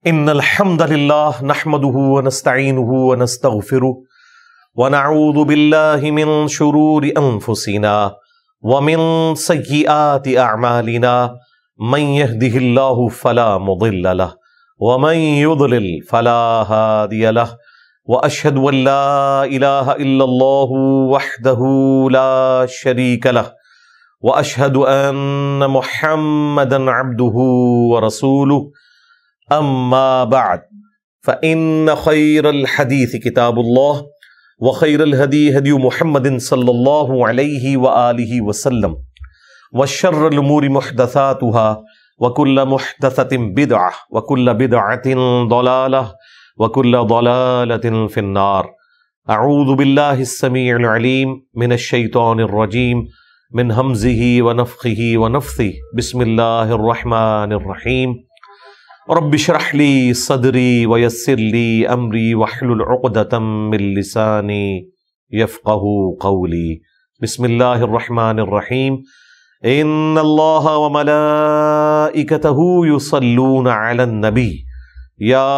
ان الحمد لله نحمده ونستعينه ونستغفره ونعوذ بالله من شرور انفسنا ومن سيئات اعمالنا من يهده الله فلا مضل له ومن يضلل فلا هادي له واشهد ان لا اله الا الله وحده لا شريك له واشهد ان محمدا عبده ورسوله اما بعد فان خير الحديث كتاب الله وخير الهدي هدي محمد صلى الله عليه وآله وسلم وشر الامور محدثاتها وكل محدثة بدعة وكل بدعة ضلالة وكل ضلالة في النار. اعوذ بالله السميع العليم من الشيطان الرجيم من همزه ونفخه ونفثه. بسم الله الرحمن الرحيم. رب اشرح لي صدري ويسر لي امري واحلل عقدة من لساني يفقهوا قولي. بسم الله الرحمن الرحيم. ان الله وملائكته يصلون على النبي يا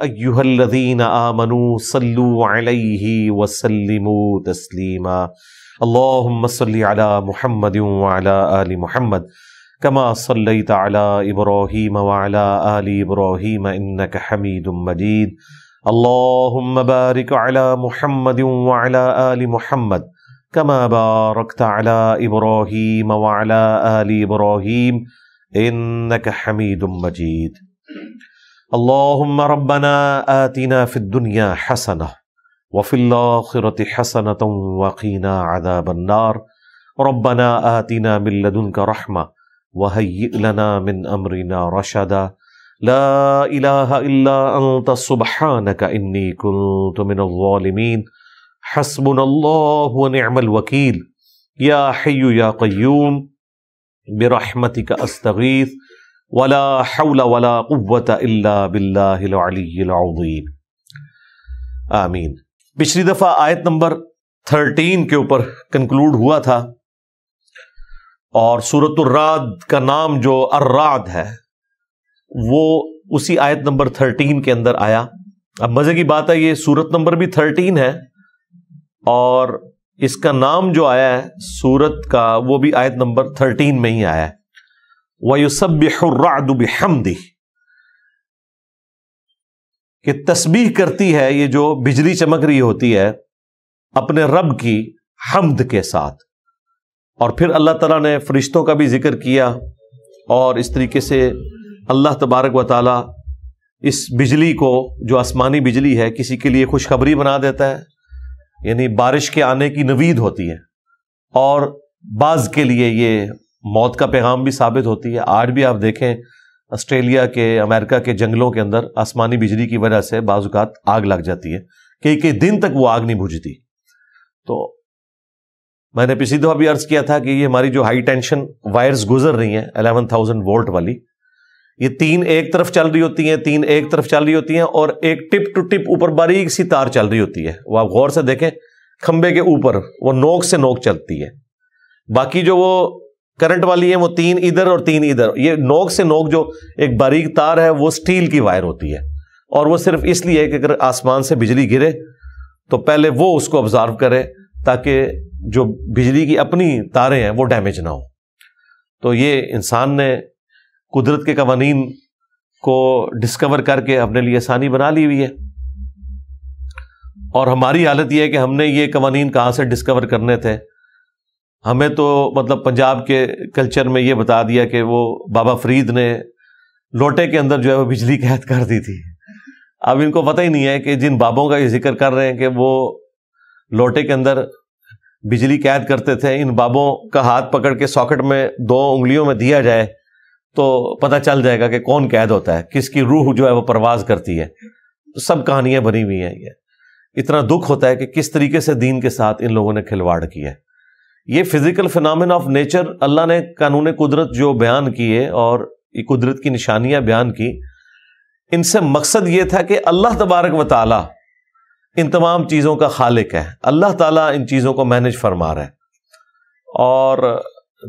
ايها الذين آمنوا صلوا عليه وسلموا تسليما. اللهم صل على محمد وعلى آل محمد كما صليت على إبراهيم وعلى آل إبراهيم إنك حميد مجيد. اللهم بارك على محمد وعلى آل محمد كما باركت على إبراهيم وعلى آل إبراهيم إنك حميد مجيد. اللهم ربنا آتنا في الدنيا حسنة وفي الآخرة حسنة وقنا عذاب النار. ربنا آتنا من لدنك رحمة وهيئ لنا من امرنا رشدا. لا الہ الا انت سبحانك انی كنت من الظالمین. حسبنا اللہ ونعم الوکیل. یا حی یا قیوم برحمتک استغیث ولا حول ولا قوة الا باللہ العلی العظیم. آمین. پچھلی دفعہ آیت نمبر 13 کے اوپر کنکلوڈ ہوا تھا، اور سورۃ الرعد کا نام جو الرعد ہے وہ اسی آیت نمبر 13 کے اندر آیا. اب مزے کی بات ہے، یہ سورت نمبر بھی 13 ہے اور اس کا نام جو آیا ہے سورت کا وہ بھی آیت نمبر 13 میں ہی آیا ہے. وَيُسَبِّحُ الرَّعْدُ بِحَمْدِهِ، کہ تسبیح کرتی ہے یہ جو بجلی چمک رہی ہوتی ہے اپنے رب کی حمد کے ساتھ. اور پھر اللہ تعالیٰ نے فرشتوں کا بھی ذکر کیا، اور اس طریقے سے اللہ تبارک و تعالیٰ اس بجلی کو جو آسمانی بجلی ہے کسی کے لیے خوشخبری بنا دیتا ہے، یعنی بارش کے آنے کی نوید ہوتی ہے، اور بعض کے لیے یہ موت کا پیغام بھی ثابت ہوتی ہے. آج بھی آپ دیکھیں آسٹریلیا کے، امریکہ کے جنگلوں کے اندر آسمانی بجلی کی وجہ سے بعض اوقات آگ لگ جاتی ہے، کئی دن تک وہ آگ نہیں بجھتی. تو میں نے پچھلی دفعہ بھی عرض کیا تھا کہ یہ ہماری جو ہائی ٹینشن وائرز گزر رہی ہیں 11,000 وولٹ والی، یہ 3 ایک طرف چل رہی ہوتی ہیں، 3 ایک طرف چل رہی ہوتی ہیں، اور ایک ٹپ ٹو ٹپ اوپر باریک سی تار چل رہی ہوتی ہے. وہ آپ غور سے دیکھیں کھمبے کے اوپر وہ نوک سے نوک چلتی ہے. باقی جو وہ کرنٹ والی ہیں وہ 3 ادھر اور 3 ادھر. یہ نوک سے نوک جو ایک باریک تار ہے وہ سٹیل کی وائر ہوتی ہے، اور وہ صرف اس لیے کہ اگر آسمان سے بجلی گرے تو پہلے وہ اس کو آبزرو کرے تاکہ جو بجلی کی اپنی تاریں ہیں وہ ڈیمیج نہ ہو. تو یہ انسان نے قدرت کے قوانین کو ڈسکور کر کے اپنے لیے آسانی بنا لی ہوئی ہے، اور ہماری حالت یہ ہے کہ ہم نے یہ قوانین کہاں سے ڈسکور کرنے تھے. ہمیں تو مطلب پنجاب کے کلچر میں یہ بتا دیا کہ وہ بابا فرید نے لوٹے کے اندر جو ہے وہ بجلی قید کر دی تھی. اب ان کو پتہ ہی نہیں ہے کہ جن بابوں کا یہ ذکر کر رہے ہیں کہ وہ لوٹے کے اندر بجلی قید کرتے تھے، ان بابوں کا ہاتھ پکڑ کے ساکٹ میں 2 انگلیوں میں دیا جائے تو پتہ چل جائے گا کہ کون قید ہوتا ہے، کس کی روح جو ہے وہ پرواز کرتی ہے. سب کہانیاں بنی ہوئی ہیں. یہ اتنا دکھ ہوتا ہے کہ کس طریقے سے دین کے ساتھ ان لوگوں نے کھلواڑ کیا ہے. یہ فزیکل فینامنا آف نیچر اللہ نے قانون قدرت جو بیان کیے اور یہ قدرت کی نشانیاں بیان کی، ان سے مقصد یہ تھا کہ اللہ تبارک و تعالی ان تمام چیزوں کا خالق ہے. اللہ تعالیٰ ان چیزوں کو مینج فرما رہا ہے. اور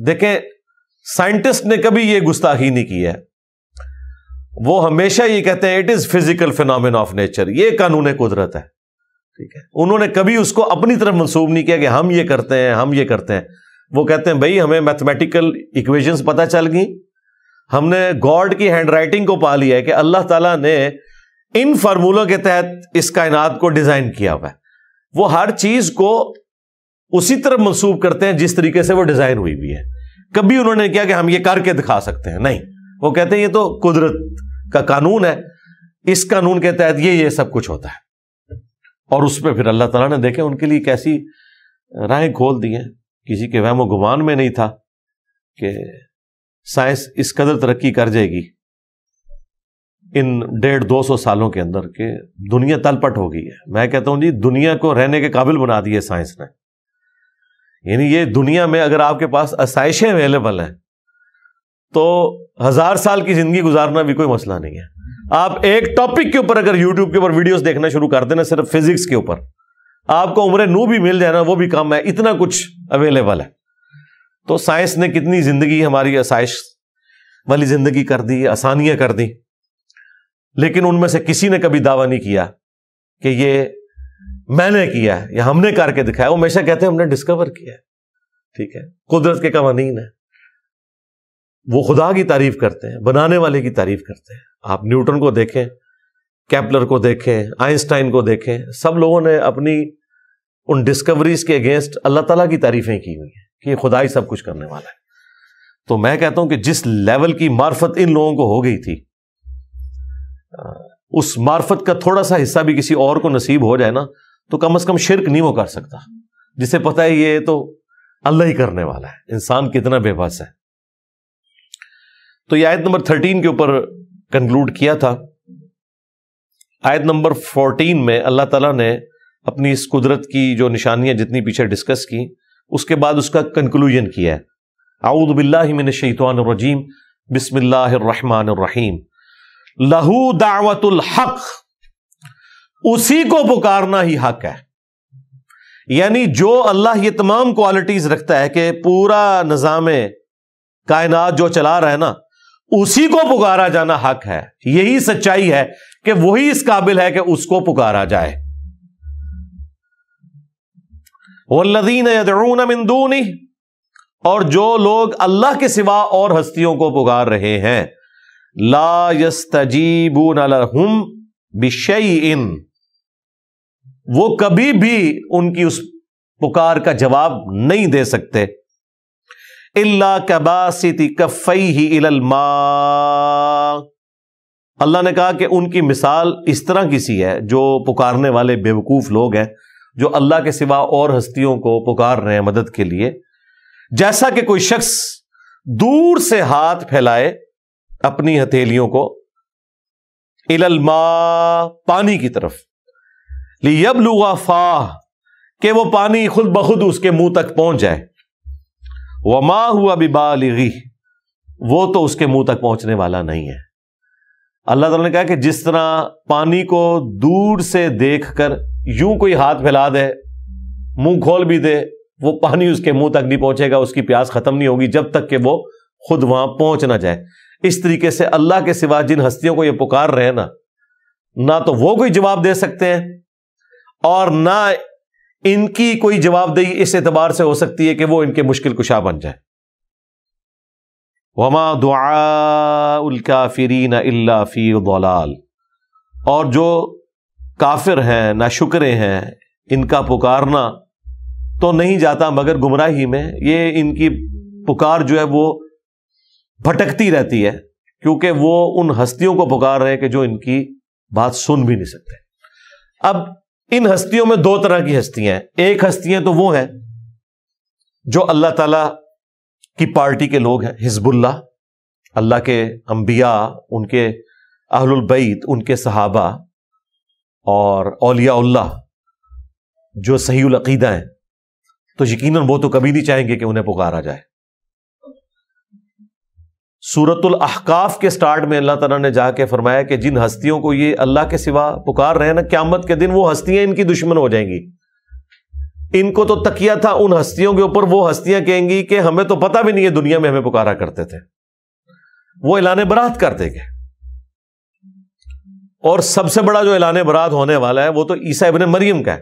دیکھیں سائنٹسٹ نے کبھی یہ گستاخی نہیں کی ہے. وہ ہمیشہ یہ کہتے ہیں it is physical phenomenon of nature, یہ قانون قدرت ہے، ٹھیک ہے. انہوں نے کبھی اس کو اپنی طرف منسوب نہیں کیا کہ ہم یہ کرتے ہیں ہم یہ کرتے ہیں. وہ کہتے ہیں بھائی ہمیں میتھمیٹیکل ایکویشنز پتہ چل گئی، ہم نے گاڈ کی ہینڈ رائٹنگ کو پا لیا ہے کہ اللہ تعالیٰ نے ان فارمولوں کے تحت اس کائنات کو ڈیزائن کیا ہوا ہے. وہ ہر چیز کو اسی طرح منسوب کرتے ہیں جس طریقے سے وہ ڈیزائن ہوئی بھی ہے. کبھی انہوں نے کیا کہ ہم یہ کر کے دکھا سکتے ہیں، نہیں. وہ کہتے ہیں یہ تو قدرت کا قانون ہے، اس قانون کے تحت یہ سب کچھ ہوتا ہے. اور اس پہ پھر اللہ تعالیٰ نے دیکھے ان کے لیے کیسی راہیں کھول دی ہیں. کسی کے وہم و گمان میں نہیں تھا کہ سائنس اس قدر ترقی کر جائے گی ان 150-200 سالوں کے اندر کہ دنیا تل پٹ ہو گئی ہے. میں کہتا ہوں جی دنیا کو رہنے کے قابل بنا دی ہے سائنس نے. یعنی یہ دنیا میں اگر آپ کے پاس آسائشیں اویلیبل ہیں تو 1000 سال کی زندگی گزارنا بھی کوئی مسئلہ نہیں ہے. آپ ایک ٹاپک کے اوپر اگر یوٹیوب کے اوپر ویڈیوز دیکھنا شروع کر دینا صرف فزکس کے اوپر، آپ کو عمر نو بھی مل جائے نا وہ بھی کم ہے، اتنا کچھ اویلیبل ہے. تو سائنس نے کتنی زندگی ہماری آسائش والی زندگی کر دی، آسانیاں کر دی. لیکن ان میں سے کسی نے کبھی دعویٰ نہیں کیا کہ یہ میں نے کیا ہے یا ہم نے کر کے دکھایا. وہ ہمیشہ کہتے ہیں ہم نے ڈسکور کیا ہے، ٹھیک ہے. قدرت کے قوانین ہیں، وہ خدا کی تعریف کرتے ہیں، بنانے والے کی تعریف کرتے ہیں. آپ نیوٹن کو دیکھیں، کیپلر کو دیکھیں، آئنسٹائن کو دیکھیں، سب لوگوں نے اپنی ان ڈسکوریز کے اگینسٹ اللہ تعالیٰ کی تعریفیں کی ہوئی ہیں کہ یہ خدا ہی سب کچھ کرنے والا ہے. تو میں کہتا ہوں کہ جس لیول کی معرفت ان لوگوں کو ہو گئی تھی، اس معرفت کا تھوڑا سا حصہ بھی کسی اور کو نصیب ہو جائے نا تو کم از کم شرک نہیں وہ کر سکتا، جسے پتہ ہے یہ تو اللہ ہی کرنے والا ہے. انسان کتنا بے بس ہے. تو یہ آیت نمبر 13 کے اوپر کنکلوڈ کیا تھا. آیت نمبر 14 میں اللہ تعالیٰ نے اپنی اس قدرت کی جو نشانیاں جتنی پیچھے ڈسکس کی، اس کے بعد اس کا کنکلوژن کیا ہے. اعوذ باللہ من الشیطان الرجیم، بسم اللہ الرحمن الرحیم. لہو دعوت الحق، اسی کو پکارنا ہی حق ہے. یعنی جو اللہ یہ تمام کوالٹیز رکھتا ہے کہ پورا نظام کائنات جو چلا رہا ہے نا، اسی کو پکارا جانا حق ہے. یہی سچائی ہے کہ وہی اس قابل ہے کہ اس کو پکارا جائے. والذین یدعون من دونہ، اور جو لوگ اللہ کے سوا اور ہستیوں کو پکار رہے ہیں، لا یستجیبون لہم بشیء، وہ کبھی بھی ان کی اس پکار کا جواب نہیں دے سکتے. الا کباسط کفیہ الی الماء، اللہ نے کہا کہ ان کی مثال اس طرح کسی ہے، جو پکارنے والے بیوقوف لوگ ہیں جو اللہ کے سوا اور ہستیوں کو پکار رہے ہیں مدد کے لیے، جیسا کہ کوئی شخص دور سے ہاتھ پھیلائے اپنی ہتھیلیوں کو الی الماء، پانی کی طرف، لیبلغ فاہ، کہ وہ پانی خود بخود اس کے منہ تک پہنچ جائے. وما ہوا ببالغہ، وہ تو اس کے منہ تک پہنچنے والا نہیں ہے. اللہ تعالیٰ نے کہا کہ جس طرح پانی کو دور سے دیکھ کر یوں کوئی ہاتھ پھیلا دے، منہ کھول بھی دے، وہ پانی اس کے منہ تک نہیں پہنچے گا، اس کی پیاس ختم نہیں ہوگی جب تک کہ وہ خود وہاں پہنچ نہ جائے. اس طریقے سے اللہ کے سوا جن ہستیوں کو یہ پکار رہے ہیں نا، نہ تو وہ کوئی جواب دے سکتے ہیں اور نہ ان کی کوئی جواب دہی اس اعتبار سے ہو سکتی ہے کہ وہ ان کے مشکل کشا بن جائے. وما دعاء الکافرین الا فی ضلال، اور جو کافر ہیں، ناشکرے ہیں، ان کا پکارنا تو نہیں جاتا مگر گمراہی میں. یہ ان کی پکار جو ہے وہ بھٹکتی رہتی ہے، کیونکہ وہ ان ہستیوں کو پکار رہے ہیں کہ جو ان کی بات سن بھی نہیں سکتے. اب ان ہستیوں میں دو طرح کی ہستیاں ہیں. ایک ہستیاں تو وہ ہیں جو اللہ تعالی کی پارٹی کے لوگ ہیں، حزب اللہ، اللہ کے انبیاء، ان کے اہل البیت، ان کے صحابہ اور اولیاء اللہ جو صحیح العقیدہ ہیں. تو یقیناً وہ تو کبھی نہیں چاہیں گے کہ انہیں پکارا جائے. سورۃ الاحقاف کے سٹارٹ میں اللہ تعالیٰ نے جا کے فرمایا کہ جن ہستیوں کو یہ اللہ کے سوا پکار رہے ہیں نا، قیامت کے دن وہ ہستیاں ان کی دشمن ہو جائیں گی. ان کو تو تکیہ تھا ان ہستیوں کے اوپر، وہ ہستیاں کہیں گی کہ ہمیں تو پتہ بھی نہیں ہے دنیا میں ہمیں پکارا کرتے تھے. وہ اعلان برات کر دیں گے اور سب سے بڑا جو اعلان برات ہونے والا ہے وہ تو عیسیٰ ابن مریم کا ہے،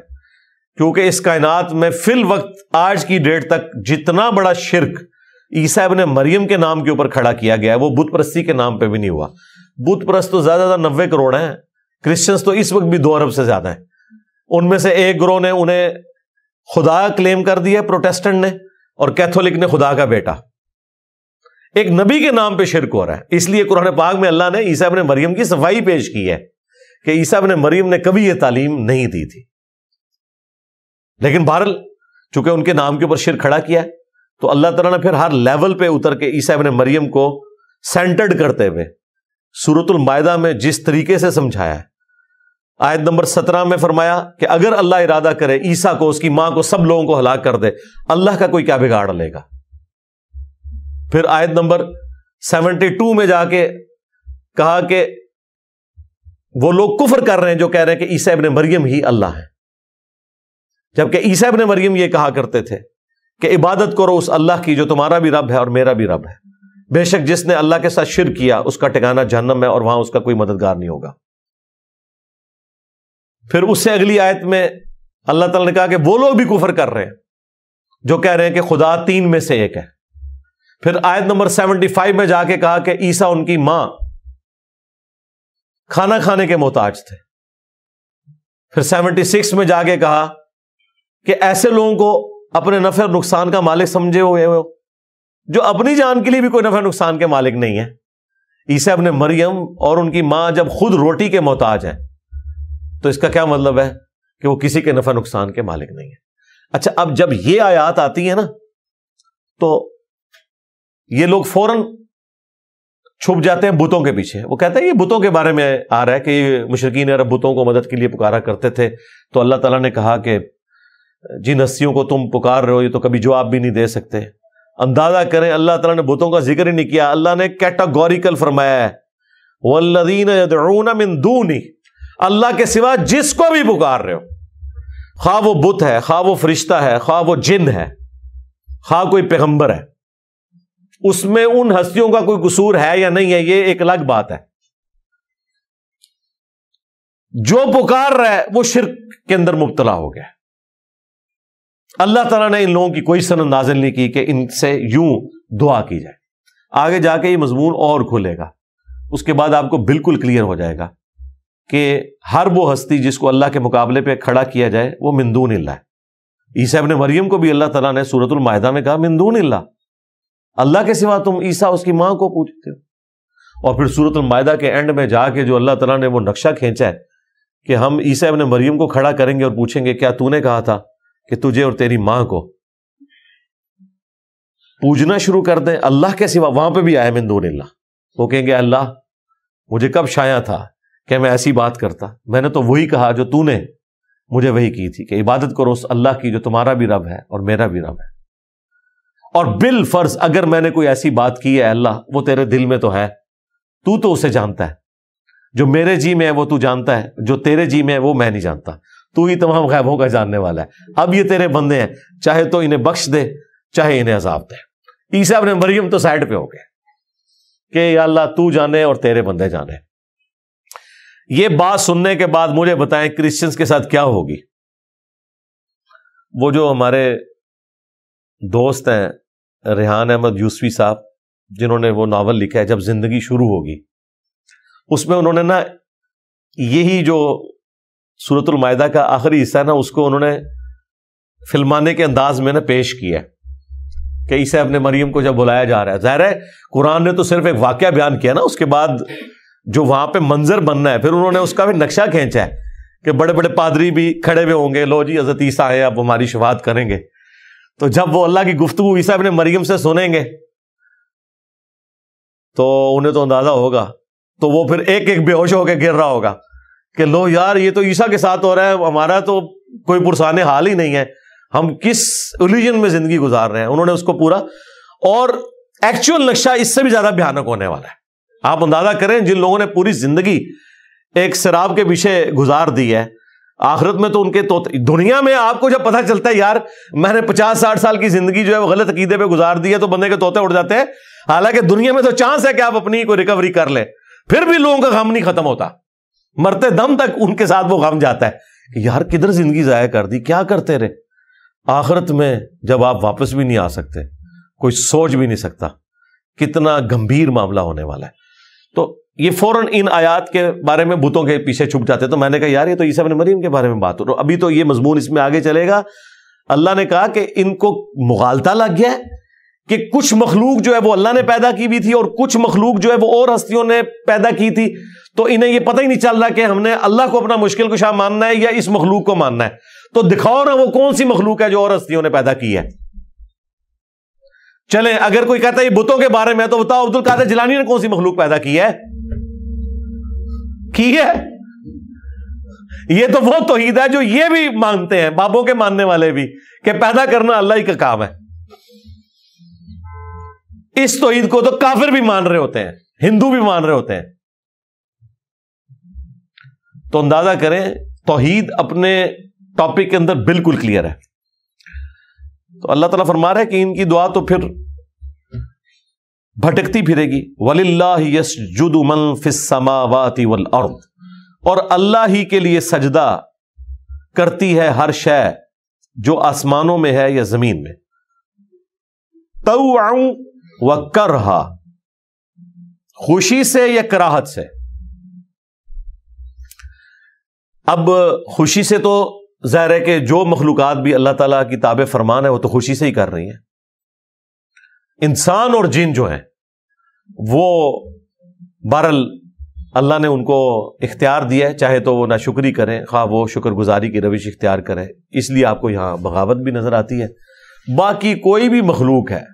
کیونکہ اس کائنات میں فی الوقت آج کی ڈیٹ تک جتنا بڑا شرک عیسیٰ ابن مریم کے نام کے اوپر کھڑا کیا گیا ہے وہ بت پرستی کے نام پہ بھی نہیں ہوا۔ بت پرست تو زیادہ 90 کروڑ ہیں، کرسچنز تو اس وقت بھی 2 ارب سے زیادہ ہیں، ان میں سے ایک گروہ نے انہیں خدا کلیم کر دیا، پروٹیسٹنٹ نے، اور کیتھولک نے خدا کا بیٹا۔ ایک نبی کے نام پہ شرک ہو رہا ہے، اس لیے قرآن پاک میں اللہ نے عیسیٰ ابن مریم کی صفائی پیش کی ہے کہ عیسیٰ ابن مریم نے کبھی یہ تعلیم نہیں دی تھی۔ لیکن بہرحال چونکہ ان کے نام کے اوپر شرک کھڑا کیا ہے تو اللہ تعالیٰ نے پھر ہر لیول پہ اتر کے عیسیٰ ابن مریم کو سینٹرڈ کرتے ہوئے سورۃ المائدہ میں جس طریقے سے سمجھایا ہے، آیت نمبر 17 میں فرمایا کہ اگر اللہ ارادہ کرے عیسیٰ کو، اس کی ماں کو، سب لوگوں کو ہلاک کر دے، اللہ کا کوئی کیا بگاڑ لے گا۔ پھر آیت نمبر 72 میں جا کے کہا کہ وہ لوگ کفر کر رہے ہیں جو کہہ رہے ہیں کہ عیسیٰ ابن مریم ہی اللہ ہے، جبکہ عیسیٰ ابن مریم یہ کہا کرتے تھے کہ عبادت کرو اس اللہ کی جو تمہارا بھی رب ہے اور میرا بھی رب ہے، بے شک جس نے اللہ کے ساتھ شرک کیا اس کا ٹھکانہ جہنم ہے اور وہاں اس کا کوئی مددگار نہیں ہوگا۔ پھر اس سے اگلی آیت میں اللہ تعالیٰ نے کہا کہ وہ لوگ بھی کفر کر رہے ہیں جو کہہ رہے ہیں کہ خدا 3 میں سے ایک ہے۔ پھر آیت نمبر 75 میں جا کے کہا کہ عیسیٰ ان کی ماں کھانا کھانے کے محتاج تھے۔ پھر 76 میں جا کے کہا کہ ایسے لوگوں کو اپنے نفع اور نقصان کا مالک سمجھے ہوئے ہو جو اپنی جان کے لیے بھی کوئی نفع نقصان کے مالک نہیں ہے۔ عیسیٰ ابن مریم اور ان کی ماں جب خود روٹی کے محتاج ہیں تو اس کا کیا مطلب ہے کہ وہ کسی کے نفع نقصان کے مالک نہیں ہے۔ اچھا، اب جب یہ آیات آتی ہیں نا تو یہ لوگ فوراً چھپ جاتے ہیں بتوں کے پیچھے۔ وہ کہتے ہیں یہ بتوں کے بارے میں آ رہا ہے کہ یہ مشرکین عرب بتوں کو مدد کے لیے پکارا کرتے تھے، تو اللہ تعالیٰ نے کہا کہ جن ہستیوں کو تم پکار رہے ہو یہ تو کبھی جواب بھی نہیں دے سکتے۔ اندازہ کریں اللہ تعالیٰ نے بتوں کا ذکر ہی نہیں کیا، اللہ نے کیٹاگوریکل فرمایا ہے والذین یدعون من دونی، اللہ کے سوا جس کو بھی پکار رہے ہو، خواہ وہ بت ہے، خواہ وہ فرشتہ ہے، خواہ وہ جن ہے، خواہ کوئی پیغمبر ہے، اس میں ان ہستیوں کا کوئی قصور ہے یا نہیں ہے یہ ایک الگ بات ہے۔ جو پکار رہا ہے وہ شرک کے اندر مبتلا ہو گیا۔ اللہ تعالیٰ نے ان لوگوں کی کوئی سند نازل نہیں کی کہ ان سے یوں دعا کی جائے۔ آگے جا کے یہ مضمون اور کھلے گا، اس کے بعد آپ کو بالکل کلیئر ہو جائے گا کہ ہر وہ ہستی جس کو اللہ کے مقابلے پہ کھڑا کیا جائے وہ من دون اللہ ہے۔ عیسیٰ ابن مریم کو بھی اللہ تعالیٰ نے سورۃ المائدہ میں کہا من دون اللہ، اللہ کے سوا تم عیسیٰ اس کی ماں کو پوچھتے ہو۔ اور پھر سورۃ المائدہ کے اینڈ میں جا کے جو اللہ تعالیٰ نے وہ نقشہ کھینچا ہے کہ ہم عیسیٰ ابن مریم کو کھڑا کریں گے اور پوچھیں گے کیا تو نے کہا تھا کہ تجھے اور تیری ماں کو پوجنا شروع کر دیں اللہ کے سوا، وہاں پہ بھی آیا من دون اللہ۔ وہ کہیں گے اللہ مجھے کب شایع تھا کہ میں ایسی بات کرتا، میں نے تو وہی کہا جو تو نے مجھے وہی کی تھی کہ عبادت کرو اس اللہ کی جو تمہارا بھی رب ہے اور میرا بھی رب ہے۔ اور بالفرض اگر میں نے کوئی ایسی بات کی ہے اللہ، وہ تیرے دل میں تو ہے، تو اسے جانتا ہے، جو میرے جی میں ہے وہ تو جانتا ہے، جو تیرے جی میں ہے وہ میں نہیں جانتا، تو ہی تمام غیبوں کا جاننے والا ہے۔ اب یہ تیرے بندے ہیں، چاہے تو انہیں بخش دے چاہے انہیں عذاب دے۔ عیسیٰ ابن مریم تو سائڈ پہ ہو گئے کہ یا اللہ تو جانے اور تیرے بندے جانے۔ یہ بات سننے کے بعد مجھے بتائیں کرسچنز کے ساتھ کیا ہوگی؟ وہ جو ہمارے دوست ہیں ریحان احمد یوسفی صاحب، جنہوں نے وہ ناول لکھا ہے جب زندگی شروع ہوگی، اس میں انہوں نے نا یہی جو سورۃ المائدہ کا آخری حصہ نا اس کو انہوں نے فلمانے کے انداز میں نا پیش کیا کہ عیسیٰ ابن مریم کو جب بلایا جا رہا ہے، ظاہر ہے قرآن نے تو صرف ایک واقعہ بیان کیا نا، اس کے بعد جو وہاں پہ منظر بننا ہے پھر انہوں نے اس کا بھی نقشہ کھینچا ہے کہ بڑے بڑے پادری بھی کھڑے ہوئے ہوں گے، لو جی حضرت عیسیٰ آئے اب ہماری شفاعت کریں گے۔ تو جب وہ اللہ کی گفتگو عیسیٰ ابن مریم سے سنیں گے تو انہیں تو اندازہ ہوگا، تو وہ پھر ایک ایک بے ہوش ہو کے گر رہا ہوگا کہ لو یار یہ تو عیسیٰ کے ساتھ ہو رہا ہے، ہمارا تو کوئی پرسان حال ہی نہیں ہے، ہم کس ایلیوژن میں زندگی گزار رہے ہیں۔ انہوں نے اس کو پورا، اور ایکچوئل نقشہ اس سے بھی زیادہ بھیانک ہونے والا ہے۔ آپ اندازہ کریں جن لوگوں نے پوری زندگی ایک سراب کے پیچھے گزار دی ہے، آخرت میں تو ان کے دنیا میں آپ کو جب پتہ چلتا ہے یار میں نے 50-60 سال کی زندگی جو ہے وہ غلط عقیدے پہ گزار دی ہے تو بندے کے طوطے اڑ جاتے ہیں، حالانکہ دنیا میں تو چانس ہے کہ آپ اپنی کوئی ریکوری کر لیں، پھر بھی لوگوں کا غم نہیں ختم ہوتا۔ مرتے دم تک ان کے ساتھ وہ غم جاتا ہے کہ یار کدھر زندگی ضائع کر دی, کیا کرتے رہے. آخرت میں جب آپ واپس بھی نہیں آ سکتے, کوئی سوچ بھی نہیں سکتا کتنا گمبھیر معاملہ ہونے والا ہے. تو یہ فوراً ان آیات کے بارے میں بتوں کے پیچھے چھپ جاتے. تو میں نے کہا یار یہ تو عیسیٰ ابن مریم کے بارے میں بات ہو رہی, ابھی تو یہ مضمون اس میں آگے چلے گا. اللہ نے کہا کہ ان کو مغالطہ لگ گیا ہے کہ کچھ مخلوق جو ہے وہ اللہ نے پیدا کی بھی تھی اور کچھ مخلوق جو ہے وہ اور ہستیوں نے پیدا کی تھی, تو انہیں یہ پتہ ہی نہیں چل رہا کہ ہم نے اللہ کو اپنا مشکل کشا ماننا ہے یا اس مخلوق کو ماننا ہے. تو دکھاؤ نا وہ کون سی مخلوق ہے جو اور ہستیوں نے پیدا کی ہے. چلیں اگر کوئی کہتا ہے یہ بتوں کے بارے میں, تو بتاؤ عبد القادر جیلانی نے کون سی مخلوق پیدا کی ہے؟ یہ تو وہ توحید ہے جو یہ بھی مانتے ہیں, بابوں کے ماننے والے بھی, کہ پیدا کرنا اللہ ہی کا کام ہے. اس توحید کو تو کافر بھی مان رہے ہوتے ہیں, ہندو بھی مان رہے ہوتے ہیں. تو اندازہ کریں توحید اپنے ٹاپک کے اندر بالکل کلیئر ہے. تو اللہ تعالیٰ فرما رہا ہے کہ ان کی دعا تو پھر بھٹکتی پھرے گی. وَلِلَّهِ يَسْجُدُ مَن فِي السَّمَاوَاتِ وَالْأَرْضِ, اور اللہ ہی کے لیے سجدہ کرتی ہے ہر شے جو آسمانوں میں ہے یا زمین میں. طَوْعًا وَكَرْہًا, خوشی سے یا کراہت سے. اب خوشی سے تو ظاہر ہے کہ جو مخلوقات بھی اللہ تعالیٰ کی تابع فرمان ہے وہ تو خوشی سے ہی کر رہی ہیں. انسان اور جن جو ہیں وہ بہرحال اللہ نے ان کو اختیار دیا ہے, چاہے تو وہ ناشکری کریں, خواہ وہ شکر گزاری کی روش اختیار کریں. اس لیے آپ کو یہاں بغاوت بھی نظر آتی ہے. باقی کوئی بھی مخلوق ہے,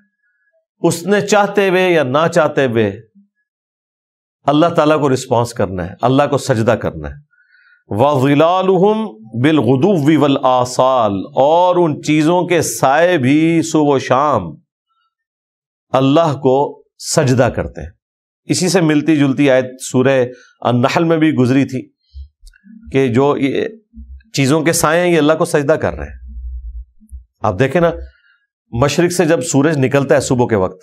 اس نے چاہتے ہوئے یا نہ چاہتے ہوئے اللہ تعالیٰ کو رسپانس کرنا ہے, اللہ کو سجدہ کرنا ہے. وَظِلَالُهُمْ بِالْغُدُوِّ وَالْآصَالِ, اور ان چیزوں کے سائے بھی صبح و شام اللہ کو سجدہ کرتے ہیں. اسی سے ملتی جلتی آیت سورہ النحل میں بھی گزری تھی کہ جو یہ چیزوں کے سائے ہیں یہ اللہ کو سجدہ کر رہے ہیں. آپ دیکھیں نا, مشرق سے جب سورج نکلتا ہے صبح کے وقت,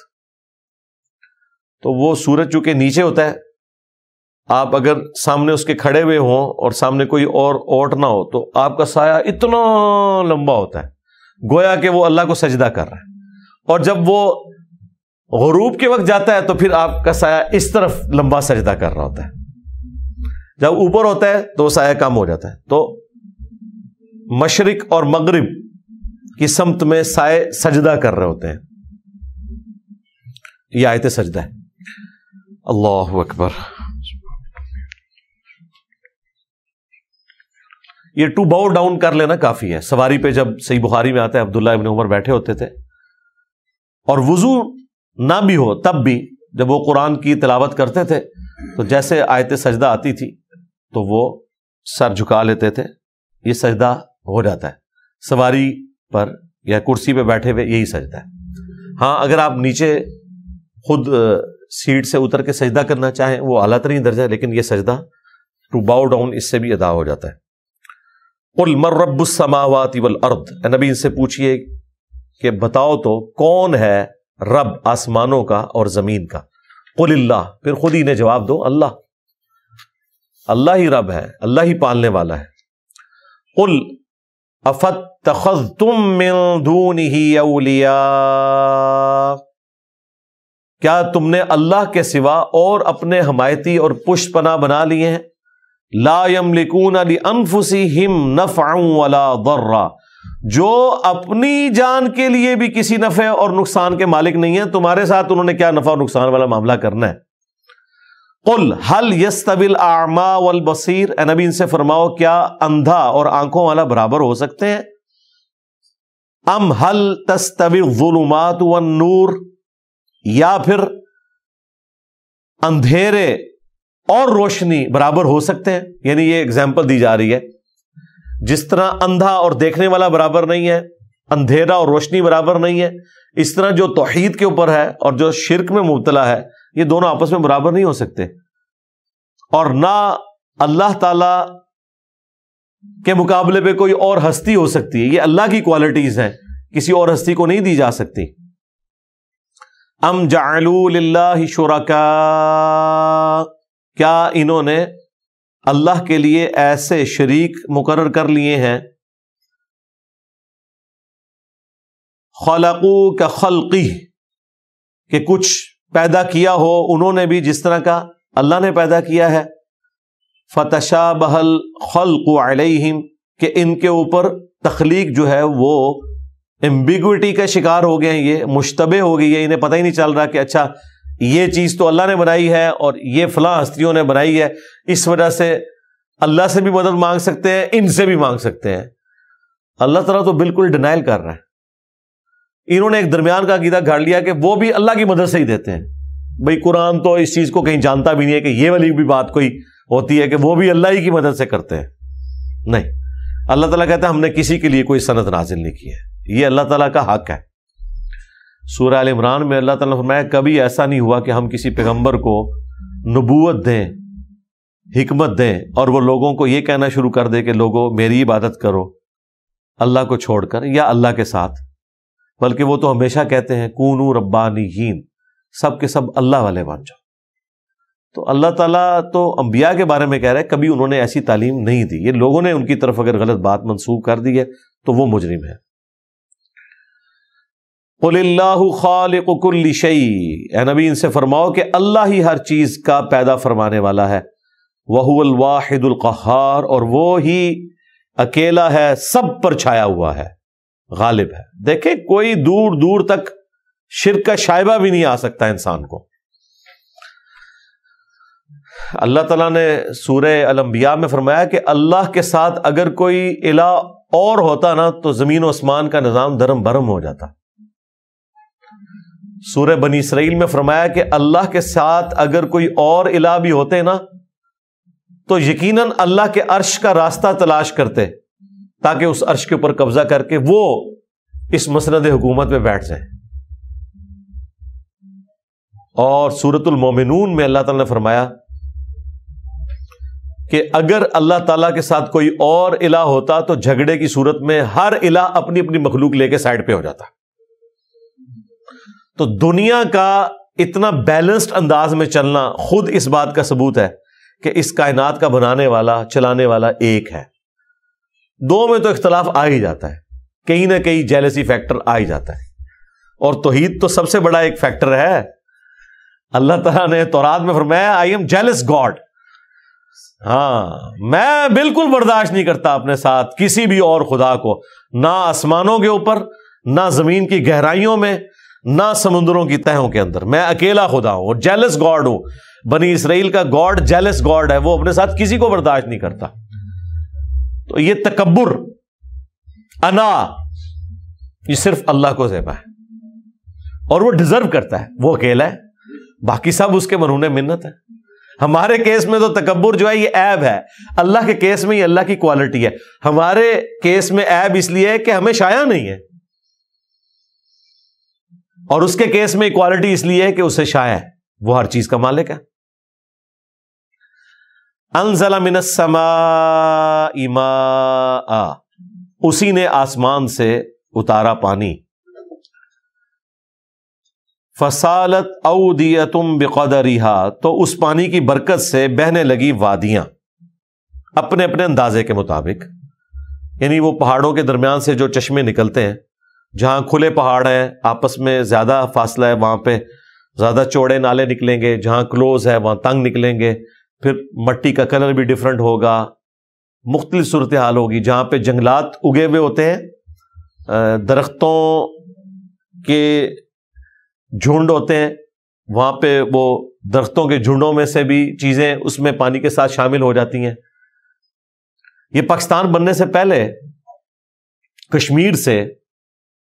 تو وہ سورج چونکہ نیچے ہوتا ہے, آپ اگر سامنے اس کے کھڑے ہوئے ہوں اور سامنے کوئی اور اوٹ نہ ہو تو آپ کا سایہ اتنا لمبا ہوتا ہے, گویا کہ وہ اللہ کو سجدہ کر رہا ہے. اور جب وہ غروب کے وقت جاتا ہے تو پھر آپ کا سایہ اس طرف لمبا سجدہ کر رہا ہوتا ہے. جب اوپر ہوتا ہے تو وہ سایہ کم ہو جاتا ہے. تو مشرق اور مغرب کی سمت میں سائے سجدہ کر رہے ہوتے ہیں. یہ آیت سجدہ ہے. اللہ اکبر. یہ ٹو باؤ ڈاؤن کر لینا کافی ہے. سواری پہ جب صحیح بخاری میں آتا ہے عبداللہ ابن عمر بیٹھے ہوتے تھے, اور وضو نہ بھی ہو تب بھی جب وہ قرآن کی تلاوت کرتے تھے تو جیسے آیت سجدہ آتی تھی تو وہ سر جھکا لیتے تھے. یہ سجدہ ہو جاتا ہے سواری پر یا کرسی پہ بیٹھے ہوئے, یہی سجدہ ہے. ہاں اگر آپ نیچے خود سیٹ سے اتر کے سجدہ کرنا چاہیں وہ اعلیٰ ترین درجہ ہے, لیکن یہ سجدہ ٹو باؤ ڈاؤن اس سے بھی ادا ہو جاتا ہے. قل من رب السماوات والارض, اے نبی ان سے پوچھئے کہ بتاؤ تو کون ہے رب آسمانوں کا اور زمین کا. قل اللہ, پھر خود ہی نے جواب دو اللہ, اللہ ہی رب ہے, اللہ ہی پالنے والا ہے. قل افاتخذتم من دونه اولیاء, کیا تم نے اللہ کے سوا اور اپنے حمایتی اور پشت پناہ بنا لیے ہیں. لا یملکون لانفسہم نفعا ولا ضرا, جو اپنی جان کے لیے بھی کسی نفع اور نقصان کے مالک نہیں ہیں, تمہارے ساتھ انہوں نے کیا نفع اور نقصان والا معاملہ کرنا ہے. قل هل يستوي الاعمى والبصير, اے نبی ان سے فرماؤ کیا اندھا اور آنکھوں والا برابر ہو سکتے ہیں. ام هل تستوي الظلمات والنور, یا پھر اندھیرے اور روشنی برابر ہو سکتے ہیں. یعنی یہ اگزامپل دی جا رہی ہے, جس طرح اندھا اور دیکھنے والا برابر نہیں ہے, اندھیرا اور روشنی برابر نہیں ہے, اس طرح جو توحید کے اوپر ہے اور جو شرک میں مبتلا ہے یہ دونوں آپس میں برابر نہیں ہو سکتے. اور نہ اللہ تعالی کے مقابلے پہ کوئی اور ہستی ہو سکتی ہے. یہ اللہ کی کوالٹیز ہیں, کسی اور ہستی کو نہیں دی جا سکتی. ام جعلوا للہ شرکاء, کیا انہوں نے اللہ کے لیے ایسے شریک مقرر کر لیے ہیں، خلقو کا خلقی، کہ کچھ پیدا کیا ہو انہوں نے بھی جس طرح کا اللہ نے پیدا کیا ہے، فتشابہ الخلق علیہم، کہ ان کے اوپر تخلیق جو ہے وہ ایمبیگوٹی کا شکار ہو گئے ہیں، یہ مشتبہ ہو گئی ہے، انہیں پتہ ہی نہیں چل رہا کہ اچھا یہ چیز تو اللہ نے بنائی ہے اور یہ فلاں ہستیوں نے بنائی ہے، اس وجہ سے اللہ سے بھی مدد مانگ سکتے ہیں، ان سے بھی مانگ سکتے ہیں۔ اللہ تعالیٰ تو بالکل ڈینائل کر رہا ہے۔ انہوں نے ایک درمیان کا عقیدہ گھڑ لیا کہ وہ بھی اللہ کی مدد سے ہی دیتے ہیں۔ بھئی قرآن تو اس چیز کو کہیں جانتا بھی نہیں ہے کہ یہ والی بھی بات کوئی ہوتی ہے کہ وہ بھی اللہ ہی کی مدد سے کرتے ہیں۔ نہیں، اللہ تعالیٰ کہتا ہے ہم نے کسی کے لیے کوئی سند نازل نہیں کی ہے، یہ اللہ تعالیٰ کا حق ہے۔ سورہ آل عمران میں اللہ تعالیٰ نے فرمایا کبھی ایسا نہیں ہوا کہ ہم کسی پیغمبر کو نبوت دیں، حکمت دیں اور وہ لوگوں کو یہ کہنا شروع کر دے کہ لوگوں میری عبادت کرو اللہ کو چھوڑ کر یا اللہ کے ساتھ، بلکہ وہ تو ہمیشہ کہتے ہیں کونوا ربانیین، سب کے سب اللہ والے بن جاؤ۔ تو اللہ تعالیٰ تو انبیاء کے بارے میں کہہ رہے ہیں کبھی انہوں نے ایسی تعلیم نہیں دی، یہ لوگوں نے ان کی طرف اگر غلط بات منسوخ کر دی ہے تو وہ مجرم ہے۔ قل اللہ خالق کل شیء، اے نبی ان سے فرماؤ کہ اللہ ہی ہر چیز کا پیدا فرمانے والا ہے، وہو الواحد القہار، اور وہ ہی اکیلا ہے، سب پر چھایا ہوا ہے، غالب ہے۔ دیکھیں کوئی دور دور تک شرک کا شائبہ بھی نہیں آ سکتا انسان کو۔ اللہ تعالیٰ نے سورہ الانبیاء میں فرمایا کہ اللہ کے ساتھ اگر کوئی الہ اور ہوتا نا تو زمین و آسمان کا نظام دھرم بھرم ہو جاتا۔ سورہ بنی اسرائیل میں فرمایا کہ اللہ کے ساتھ اگر کوئی اور الہ بھی ہوتے نا تو یقیناً اللہ کے عرش کا راستہ تلاش کرتے تاکہ اس عرش کے اوپر قبضہ کر کے وہ اس مسند حکومت میں بیٹھ جائیں۔ اور سورۃ المومنون میں اللہ تعالیٰ نے فرمایا کہ اگر اللہ تعالیٰ کے ساتھ کوئی اور الہ ہوتا تو جھگڑے کی صورت میں ہر الہ اپنی اپنی مخلوق لے کے سائڈ پہ ہو جاتا۔ تو دنیا کا اتنا بیلنسڈ انداز میں چلنا خود اس بات کا ثبوت ہے کہ اس کائنات کا بنانے والا چلانے والا ایک ہے۔ دو میں تو اختلاف آ ہی جاتا ہے، کہیں نہ کہیں جیلسی فیکٹر آ ہی جاتا ہے، اور توحید تو سب سے بڑا ایک فیکٹر ہے۔ اللہ تعالیٰ نے تورات میں فرمایا آئی ایم جیلس گاڈ، ہاں میں بالکل برداشت نہیں کرتا اپنے ساتھ کسی بھی اور خدا کو، نہ آسمانوں کے اوپر، نہ زمین کی گہرائیوں میں، نہ سمندروں کی تہوں کے اندر، میں اکیلا خدا ہوں اور جیلس گاڈ ہوں۔ بنی اسرائیل کا گاڈ جیلس گاڈ ہے، وہ اپنے ساتھ کسی کو برداشت نہیں کرتا۔ تو یہ تکبر، انا، یہ صرف اللہ کو زیبا ہے اور وہ ڈیزرو کرتا ہے، وہ اکیلا ہے، باقی سب اس کے مرہون منت ہے۔ ہمارے کیس میں تو تکبر جو ہے یہ عیب ہے، اللہ کے کیس میں یہ اللہ کی کوالٹی ہے۔ ہمارے کیس میں عیب اس لیے ہے کہ ہمیں شایع نہیں ہے، اور اس کے کیس میں کوالٹی اس لیے ہے کہ اسے شایع ہے، وہ ہر چیز کا مالک ہے۔ انزل من السماء ماء، اسی نے آسمان سے اتارا پانی، فسالت اودیۃ بقدرها، تو اس پانی کی برکت سے بہنے لگی وادیاں اپنے اپنے اندازے کے مطابق، یعنی وہ پہاڑوں کے درمیان سے جو چشمے نکلتے ہیں، جہاں کھلے پہاڑ ہیں آپس میں زیادہ فاصلہ ہے وہاں پہ زیادہ چوڑے نالے نکلیں گے، جہاں کلوز ہے وہاں تنگ نکلیں گے، پھر مٹی کا کلر بھی ڈیفرنٹ ہوگا، مختلف صورتحال ہوگی۔ جہاں پہ جنگلات اگے ہوئے ہوتے ہیں، درختوں کے جھنڈ ہوتے ہیں، وہاں پہ وہ درختوں کے جھنڈوں میں سے بھی چیزیں اس میں پانی کے ساتھ شامل ہو جاتی ہیں۔ یہ پاکستان بننے سے پہلے کشمیر سے،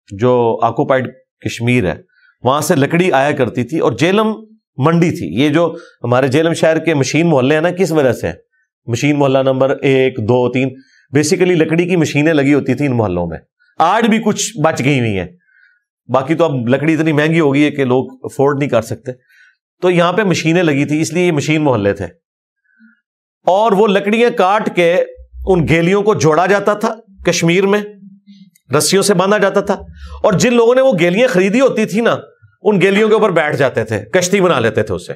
جو آکوپائڈ کشمیر ہے، وہاں سے لکڑی آیا کرتی تھی اور جیلم منڈی تھی۔ یہ جو ہمارے جیلم شہر کے مشین محلے ہیں نا، کس وجہ سے مشین محلہ نمبر 1 2 3، بیسیکلی لکڑی کی مشینیں لگی ہوتی تھیں ان محلوں میں، آج بھی کچھ بچ گئی ہوئی ہیں، باقی تو اب لکڑی اتنی مہنگی ہو گئی ہے کہ لوگ افورڈ نہیں کر سکتے، تو یہاں پہ مشینیں لگی تھی، اس لیے یہ مشین محلے تھے۔ اور وہ لکڑیاں کاٹ کے ان گیلیوں کو جوڑا جاتا تھا، کشمیر میں رسیوں سے باندھا جاتا تھا، اور جن لوگوں نے وہ گیلیاں خریدی ہوتی تھی نا، ان گیلیوں کے اوپر بیٹھ جاتے تھے، کشتی بنا لیتے تھے اس سے،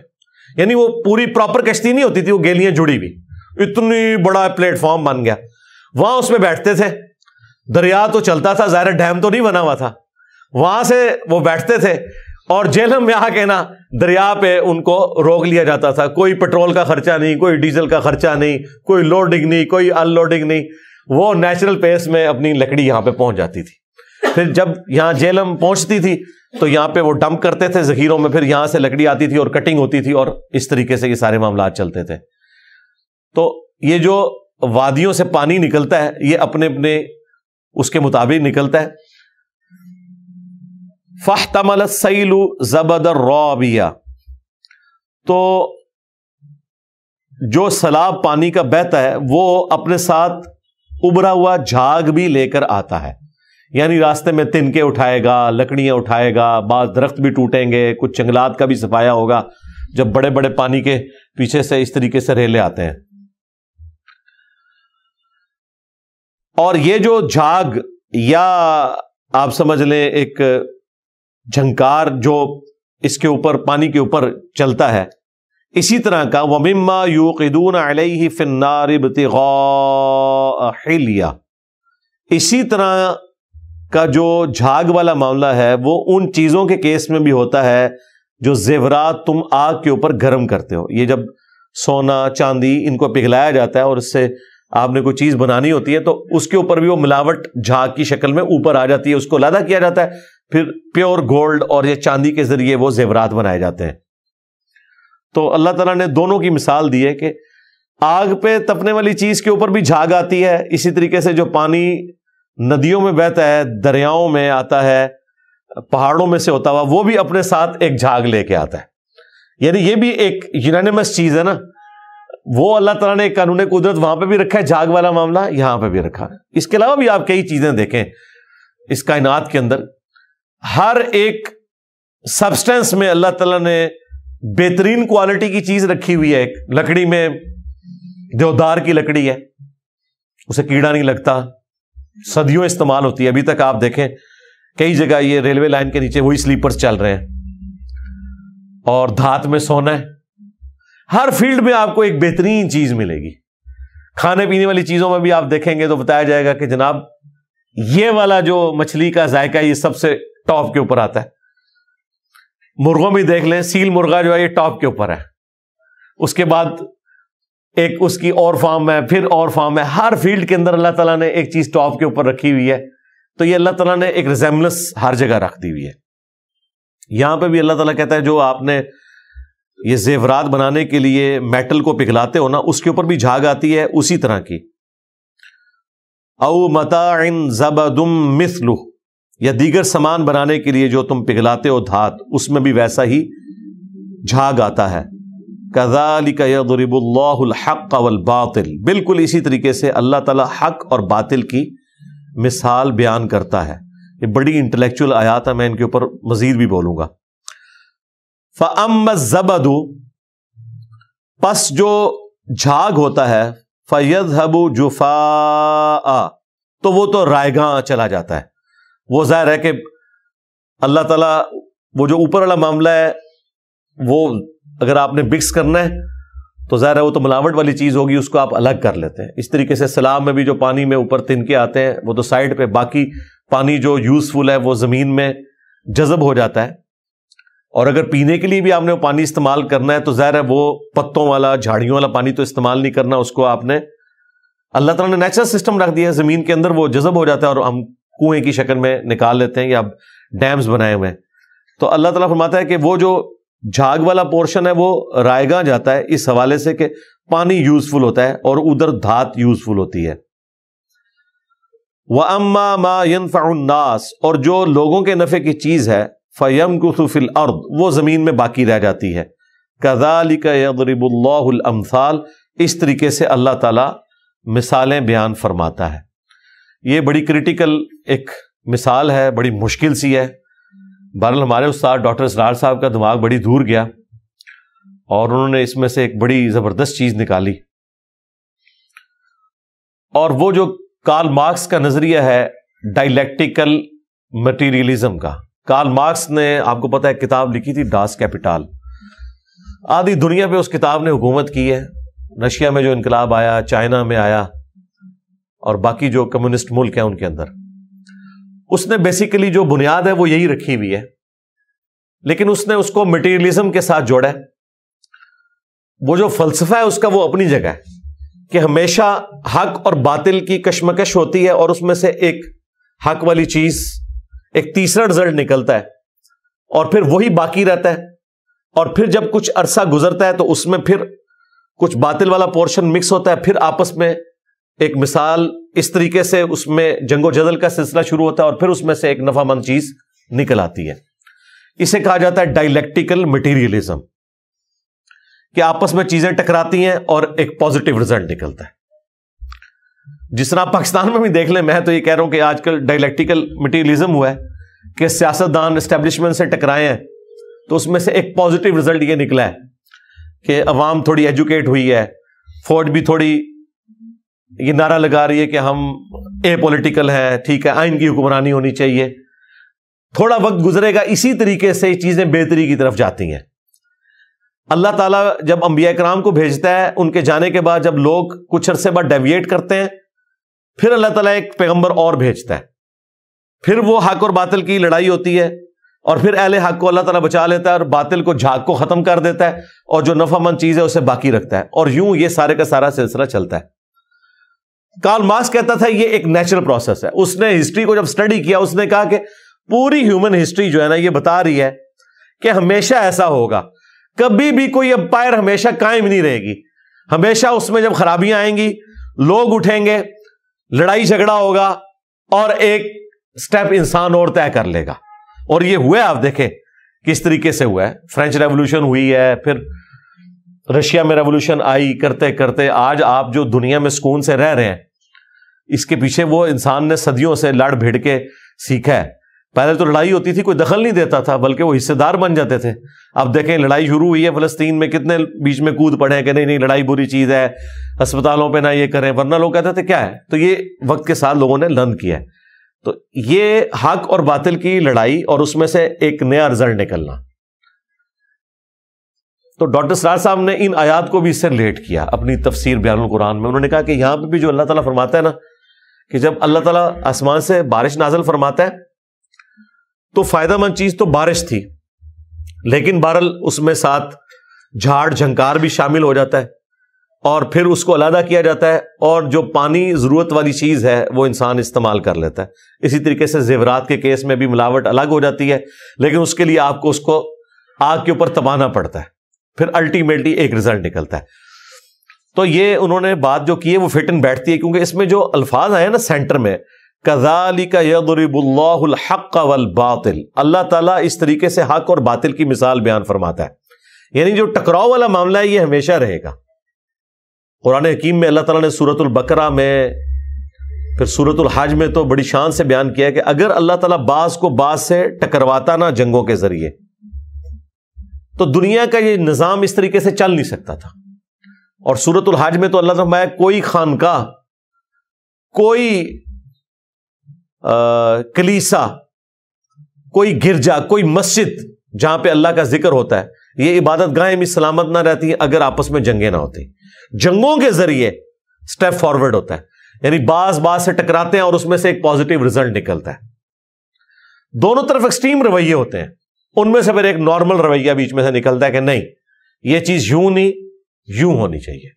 یعنی وہ پوری پراپر کشتی نہیں ہوتی تھی، وہ گیلیاں جڑی ہوئی، اتنی بڑا پلیٹ فارم بن گیا. وہاں اس میں بیٹھتے تھے, دریا تو چلتا تھا, ظاہر ڈیم تو نہیں بنا ہوا تھا, وہاں سے وہ بیٹھتے تھے, اور جہلم میں آ کے نا دریا پہ ان کو روک لیا جاتا تھا. کوئی پیٹرول کا خرچہ نہیں, کوئی ڈیزل کا خرچہ نہیں, کوئی لوڈنگ نہیں, کوئی ان لوڈنگ نہیں. وہ نیچرل پیس میں اپنی لکڑی یہاں پہ پہنچ جاتی تھی. پھر جب یہاں جہلم پہنچتی تھی تو یہاں پہ وہ ڈمپ کرتے تھے ذخیروں میں, پھر یہاں سے لکڑی آتی تھی اور کٹنگ ہوتی تھی, اور اس طریقے سے یہ سارے معاملات چلتے تھے. تو یہ جو وادیوں سے پانی نکلتا ہے یہ اپنے اپنے اس کے مطابق نکلتا ہے. فاحتمل السیل زبد الرابیہ, تو جو سیلاب پانی کا بہتا ہے وہ اپنے ساتھ ابھرا ہوا جھاگ بھی لے کر آتا ہے. یعنی راستے میں تنکے اٹھائے گا, لکڑیاں اٹھائے گا, بعض درخت بھی ٹوٹیں گے, کچھ جنگلات کا بھی صفایا ہوگا جب بڑے بڑے پانی کے پیچھے سے اس طریقے سے ریلے آتے ہیں. اور یہ جو جھاگ یا آپ سمجھ لیں ایک جھنکار جو اس کے اوپر پانی کے اوپر چلتا ہے, اسی طرح کا وَمِمَّا يُوقِدُونَ عَلَيْهِ فِي النَّارِ ابْتِغَاءَ حِلْيَةٍ, اسی طرح کا جو جھاگ والا معاملہ ہے وہ ان چیزوں کے کیس میں بھی ہوتا ہے جو زیورات تم آگ کے اوپر گرم کرتے ہو. یہ جب سونا چاندی ان کو پگھلایا جاتا ہے اور اس سے آپ نے کوئی چیز بنانی ہوتی ہے تو اس کے اوپر بھی وہ ملاوٹ جھاگ کی شکل میں اوپر آ جاتی ہے, اس کو علیحدہ کیا جاتا ہے, پھر پیور گولڈ اور یہ چاندی کے ذریعے وہ زیورات بنائے جاتے ہیں. تو اللہ تعالیٰ نے دونوں کی مثال دی ہے کہ آگ پہ تپنے والی چیز کے اوپر بھی جھاگ آتی ہے, اسی طریقے سے جو پانی ندیوں میں بہتا ہے, دریاؤں میں آتا ہے, پہاڑوں میں سے ہوتا ہوا, وہ بھی اپنے ساتھ ایک جھاگ لے کے آتا ہے. یعنی یہ بھی ایک یونانیمس چیز ہے نا, وہ اللہ تعالیٰ نے ایک قانون قدرت وہاں پہ بھی رکھا ہے, جھاگ والا معاملہ یہاں پہ بھی رکھا ہے. اس کے علاوہ بھی آپ کئی چیزیں دیکھیں اس کائنات کے اندر, ہر ایک سبسٹینس میں اللہ تعالیٰ نے بہترین کوالٹی کی چیز رکھی ہوئی ہے. ایک لکڑی میں دیودار کی لکڑی ہے, اسے کیڑا نہیں لگتا, صدیوں استعمال ہوتی ہے. ابھی تک آپ دیکھیں کئی جگہ یہ ریلوے لائن کے نیچے وہی سلیپرز چل رہے ہیں. اور دھات میں سونا ہے, ہر فیلڈ میں آپ کو ایک بہترین چیز ملے گی. کھانے پینے والی چیزوں میں بھی آپ دیکھیں گے تو بتایا جائے گا کہ جناب یہ والا جو مچھلی کا ذائقہ ہے یہ سب سے ٹاپ کے اوپر آتا ہے. مرغوں میں دیکھ لیں, سیل مرغا جو ہے یہ ٹاپ کے اوپر ہے, اس کے بعد ایک اس کی اور فارم ہے, پھر اور فارم ہے. ہر فیلڈ کے اندر اللہ تعالیٰ نے ایک چیز ٹاپ کے اوپر رکھی ہوئی ہے. تو یہ اللہ تعالیٰ نے ایک ریزیمبلنس ہر جگہ رکھ دی ہوئی ہے. یہاں پہ بھی اللہ تعالیٰ کہتا ہے جو آپ نے یہ زیورات بنانے کے لیے میٹل کو پگھلاتے ہو نا, اس کے اوپر بھی جھاگ آتی ہے اسی طرح کی. او متاع زبد مثلہ, یا دیگر سامان بنانے کے لیے جو تم پگھلاتے ہو دھات, اس میں بھی ویسا ہی جھاگ آتا ہے. کذالک یضرب اللہ الحق والباطل, بالکل اسی طریقے سے اللہ تعالیٰ حق اور باطل کی مثال بیان کرتا ہے. یہ بڑی انٹلیکچوئل آیات ہے, میں ان کے اوپر مزید بھی بولوں گا. فَأَمَّا الزَّبَدُ, پس جو جھاگ ہوتا ہے, فَيَذْهَبُ جُفَاءً, تو وہ تو رائگاں چلا جاتا ہے. وہ ظاہر ہے کہ اللہ تعالیٰ وہ جو اوپر والا معاملہ ہے وہ اگر آپ نے مکس کرنا ہے تو ظاہر ہے وہ تو ملاوٹ والی چیز ہوگی, اس کو آپ الگ کر لیتے ہیں. اس طریقے سے سیلاب میں بھی جو پانی میں اوپر تنکے آتے ہیں وہ تو سائڈ پہ, باقی پانی جو یوزفل ہے وہ زمین میں جذب ہو جاتا ہے. اور اگر پینے کے لیے بھی آپ نے وہ پانی استعمال کرنا ہے تو ظاہر ہے وہ پتوں والا جھاڑیوں والا پانی تو استعمال نہیں کرنا, اس کو آپ نے اللہ تعالیٰ نے نیچرل سسٹم رکھ دیا ہے زمین کے اندر, وہ جذب ہو جاتا ہے اور ہم کنویں کی شکل میں نکال لیتے ہیں یا ڈیمز بنائے ہوئے ہیں. تو اللہ تعالیٰ فرماتا ہے کہ وہ جو جھاگ والا پورشن ہے وہ رائگاں جاتا ہے اس حوالے سے کہ پانی یوزفل ہوتا ہے اور ادھر دھات یوزفل ہوتی ہے. وَأَمَّا مَا يَنْفَعُ النَّاسِ, اور جو لوگوں کے نفع کی چیز ہے, فَيَمْكُثُ فِي الْأَرْضِ, وہ زمین میں باقی رہ جاتی ہے. كَذَلِكَ يَضْرِبُ اللَّهُ الْأَمْثَالَ, اس طریقے سے اللہ تعالیٰ مثالیں بیان فرماتا ہے. یہ بڑی کریٹیکل ایک مثال ہے, بڑی مشکل سی ہے. بہرحال ہمارے استاد ڈاکٹر اسرار صاحب کا دماغ بڑی دور گیا اور انہوں نے اس میں سے ایک بڑی زبردست چیز نکالی. اور وہ جو کارل مارکس کا نظریہ ہے ڈائلیکٹیکل مٹیریلزم کا. کارل مارکس نے آپ کو پتہ ہے کتاب لکھی تھی ڈاس کیپیٹال. آدھی دنیا پہ اس کتاب نے حکومت کی ہے رشیا میں جو انقلاب آیا، چائنا میں آیا، اور باقی جو کمیونسٹ ملک ہیں ان کے اندر، اس نے بیسیکلی جو بنیاد ہے وہ یہی رکھی ہوئی ہے، لیکن اس نے اس کو مٹیریلزم کے ساتھ جوڑا ہے۔ وہ جو فلسفہ ہے اس کا وہ اپنی جگہ ہے کہ ہمیشہ حق اور باطل کی کشمکش ہوتی ہے، اور اس میں سے ایک حق والی چیز، ایک تیسرا رزلٹ نکلتا ہے، اور پھر وہی باقی رہتا ہے، اور پھر جب کچھ عرصہ گزرتا ہے تو اس میں پھر کچھ باطل والا پورشن مکس ہوتا ہے، پھر آپس میں ایک مثال اس طریقے سے اس میں جنگ و جدل کا سلسلہ شروع ہوتا ہے، اور پھر اس میں سے ایک نفع مند چیز نکل آتی ہے۔ اسے کہا جاتا ہے ڈائلیکٹیکل مٹیریلزم، کہ آپس میں چیزیں ٹکراتی ہیں اور ایک پازیٹیو رزلٹ نکلتا ہے۔ جس طرح پاکستان میں بھی دیکھ لیں، میں تو یہ کہہ رہا ہوں کہ آج کل ڈائلیکٹیکل مٹیریلزم ہوا ہے کہ سیاستدان اسٹیبلشمنٹ سے ٹکرائے ہیں، تو اس میں سے ایک پازیٹیو رزلٹ یہ نکلا ہے کہ عوام تھوڑی ایجوکیٹ ہوئی ہے، فوج بھی تھوڑی یہ نعرہ لگا رہی ہے کہ ہم اے پولیٹیکل ہیں، ٹھیک ہے، آئین کی حکمرانی ہونی چاہیے۔ تھوڑا وقت گزرے گا، اسی طریقے سے یہ چیزیں بہتری کی طرف جاتی ہیں۔ اللہ تعالیٰ جب انبیاء کرام کو بھیجتا ہے، ان کے جانے کے بعد جب لوگ کچھ عرصے بعد ڈیویٹ کرتے ہیں، پھر اللہ تعالیٰ ایک پیغمبر اور بھیجتا ہے، پھر وہ حق اور باطل کی لڑائی ہوتی ہے، اور پھر اہل حق کو اللہ تعالیٰ بچا لیتا ہے اور باطل کو جھاگ کو ختم کر دیتا ہے، اور جو نفع مند چیز ہے اسے باقی رکھتا ہے، اور یوں یہ سارے کا سارا سلسلہ چلتا ہے۔ کارل مارکس کہتا تھا یہ ایک نیچرل پروسیس ہے۔ اس نے ہسٹری کو جب سٹڈی کیا، اس نے کہا کہ پوری ہیومن ہسٹری جو ہے نا، یہ بتا رہی ہے کہ ہمیشہ ایسا ہوگا، کبھی بھی کوئی امپائر ہمیشہ قائم نہیں رہے گی، ہمیشہ اس میں جب خرابیاں آئیں گی، لوگ اٹھیں گے، لڑائی جھگڑا ہوگا، اور ایک سٹیپ انسان اور طے کر لے گا۔ اور یہ ہوا ہے، آپ دیکھیں کس طریقے سے ہوا ہے۔ فرینچ ریولوشن ہوئی ہے، پھر رشیا میں ریولوشن آئی، کرتے کرتے آج آپ جو دنیا میں سکون سے رہ رہے ہیں، اس کے پیچھے وہ انسان نے صدیوں سے لڑ بھیڑ کے سیکھا ہے۔ پہلے تو لڑائی ہوتی تھی، کوئی دخل نہیں دیتا تھا، بلکہ وہ حصے دار بن جاتے تھے۔ اب دیکھیں لڑائی شروع ہوئی ہے فلسطین میں، کتنے بیچ میں کود پڑے ہیں کہ نہیں لڑائی بری چیز ہے، ہسپتالوں پہ نہ یہ کریں، ورنہ لوگ کہتے تھے کیا ہے۔ تو یہ وقت کے ساتھ لوگوں نے لرن کیا ہے۔ تو یہ حق اور باطل کی لڑائی، اور اس میں سے ایک نیا رزلٹ نکلنا۔ تو ڈاکٹر سراج صاحب نے ان آیات کو بھی اس سے ریلیٹ کیا اپنی تفسیر بیان القرآن میں۔ انہوں نے کہا کہ یہاں پہ بھی جو اللہ تعالیٰ فرماتا ہے نا، کہ جب اللہ تعالیٰ آسمان سے بارش نازل فرماتا ہے تو فائدہ مند چیز تو بارش تھی، لیکن بہرحال اس میں ساتھ جھاڑ جھنکار بھی شامل ہو جاتا ہے، اور پھر اس کو علیحدہ کیا جاتا ہے، اور جو پانی ضرورت والی چیز ہے وہ انسان استعمال کر لیتا ہے۔ اسی طریقے سے زیورات کے کیس میں بھی ملاوٹ الگ ہو جاتی ہے، لیکن اس کے لیے آپ کو اس کو آگ کے اوپر تبانا پڑتا ہے، پھر الٹیمیٹلی ایک رزلٹ نکلتا ہے۔ تو یہ انہوں نے بات جو کی ہے وہ فٹ ان بیٹھتی ہے، کیونکہ اس میں جو الفاظ آئے نا سینٹر میں، کذالک یضرب اللہ الحق والباطل، اللہ تعالیٰ اس طریقے سے حق اور باطل کی مثال بیان فرماتا ہے، یعنی جو ٹکراؤ والا معاملہ ہے یہ ہمیشہ رہے گا۔ قرآن حکیم میں اللہ تعالیٰ نے سورۃ البقرہ میں، پھر سورۃ الحج میں تو بڑی شان سے بیان کیا ہے کہ اگر اللہ تعالیٰ بعض کو بعض سے ٹکرواتا نا جنگوں کے ذریعے، تو دنیا کا یہ نظام اس طریقے سے چل نہیں سکتا تھا۔ اور سورۃ الحج میں تو اللہ تعالیٰ نے کوئی خانقاہ، کوئی کلیسا، کوئی گرجا، کوئی مسجد جہاں پہ اللہ کا ذکر ہوتا ہے، یہ عبادت گاہیں بھی سلامت نہ رہتی ہیں اگر آپس میں جنگیں نہ ہوتی۔ جنگوں کے ذریعے سٹیپ فارورڈ ہوتا ہے، یعنی بعض سے ٹکراتے ہیں اور اس میں سے ایک پازیٹیو رزلٹ نکلتا ہے۔ دونوں طرف ایکسٹریم رویے ہوتے ہیں، ان میں سے پھر ایک نارمل رویہ بیچ میں سے نکلتا ہے کہ نہیں یہ چیز یوں نہیں یوں ہونی چاہیے۔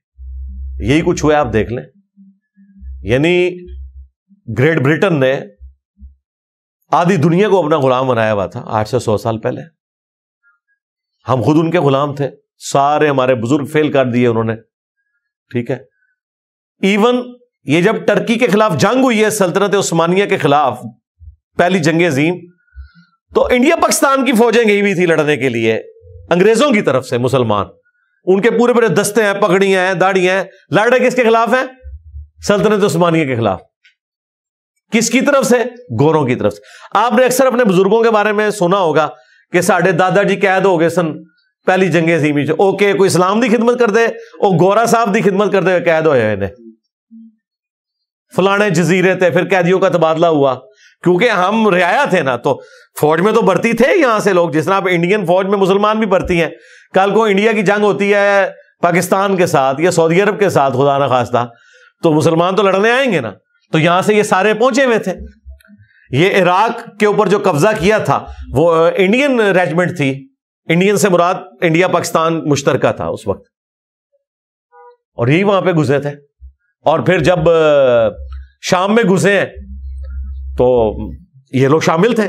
یہی کچھ ہوا آپ دیکھ لیں، یعنی گریٹ برٹن نے آدھی دنیا کو اپنا غلام بنایا ہوا تھا 8 سے 100 سال پہلے۔ ہم خود ان کے غلام تھے، سارے ہمارے بزرگ فیل کر دیے انہوں نے، ٹھیک ہے۔ ایون یہ جب ٹرکی کے خلاف جنگ ہوئی ہے سلطنت عثمانیہ کے خلاف، پہلی جنگ عظیم، تو انڈیا پاکستان کی فوجیں گئی ہوئی تھی لڑنے کے لیے انگریزوں کی طرف سے۔ مسلمان ان کے پورے پورے دستے ہیں، پگڑیاں ہیں، داڑیاں ہیں، لڑ رہے کس کے خلاف ہیں؟ سلطنت عثمانیہ کے خلاف۔ کس کی طرف سے؟ گوروں کی طرف سے۔ آپ نے اکثر اپنے بزرگوں کے بارے میں سنا ہوگا کہ ساڈے دادا جی قید ہو گئے سن پہلی جنگ عظیم، اوکے کوئی اسلام دی خدمت کر دے، وہ گورا صاحب دی خدمت کر دے، قید ہوئے انہیں فلانے جزیرے تھے، پھر قیدیوں کا تبادلہ ہوا، کیونکہ ہم رعایا تھے نا، تو فوج میں تو بھرتی تھے یہاں سے لوگ، جس طرح آپ انڈین فوج میں مسلمان بھی بھرتی ہیں۔ کل کو انڈیا کی جنگ ہوتی ہے، پاکستان کے ساتھ یا سعودی عرب کے ساتھ خدا نخواستہ، تو مسلمان تو لڑنے آئیں گے نا. تو یہاں سے یہ سارے پہنچے ہوئے تھے. یہ عراق کے اوپر جو قبضہ کیا تھا وہ انڈین ریجمنٹ تھی. انڈین سے مراد انڈیا پاکستان مشترکہ تھا اس وقت، اور یہی وہاں پہ گھسے تھے. اور پھر جب شام میں گھسے ہیں تو یہ لوگ شامل تھے.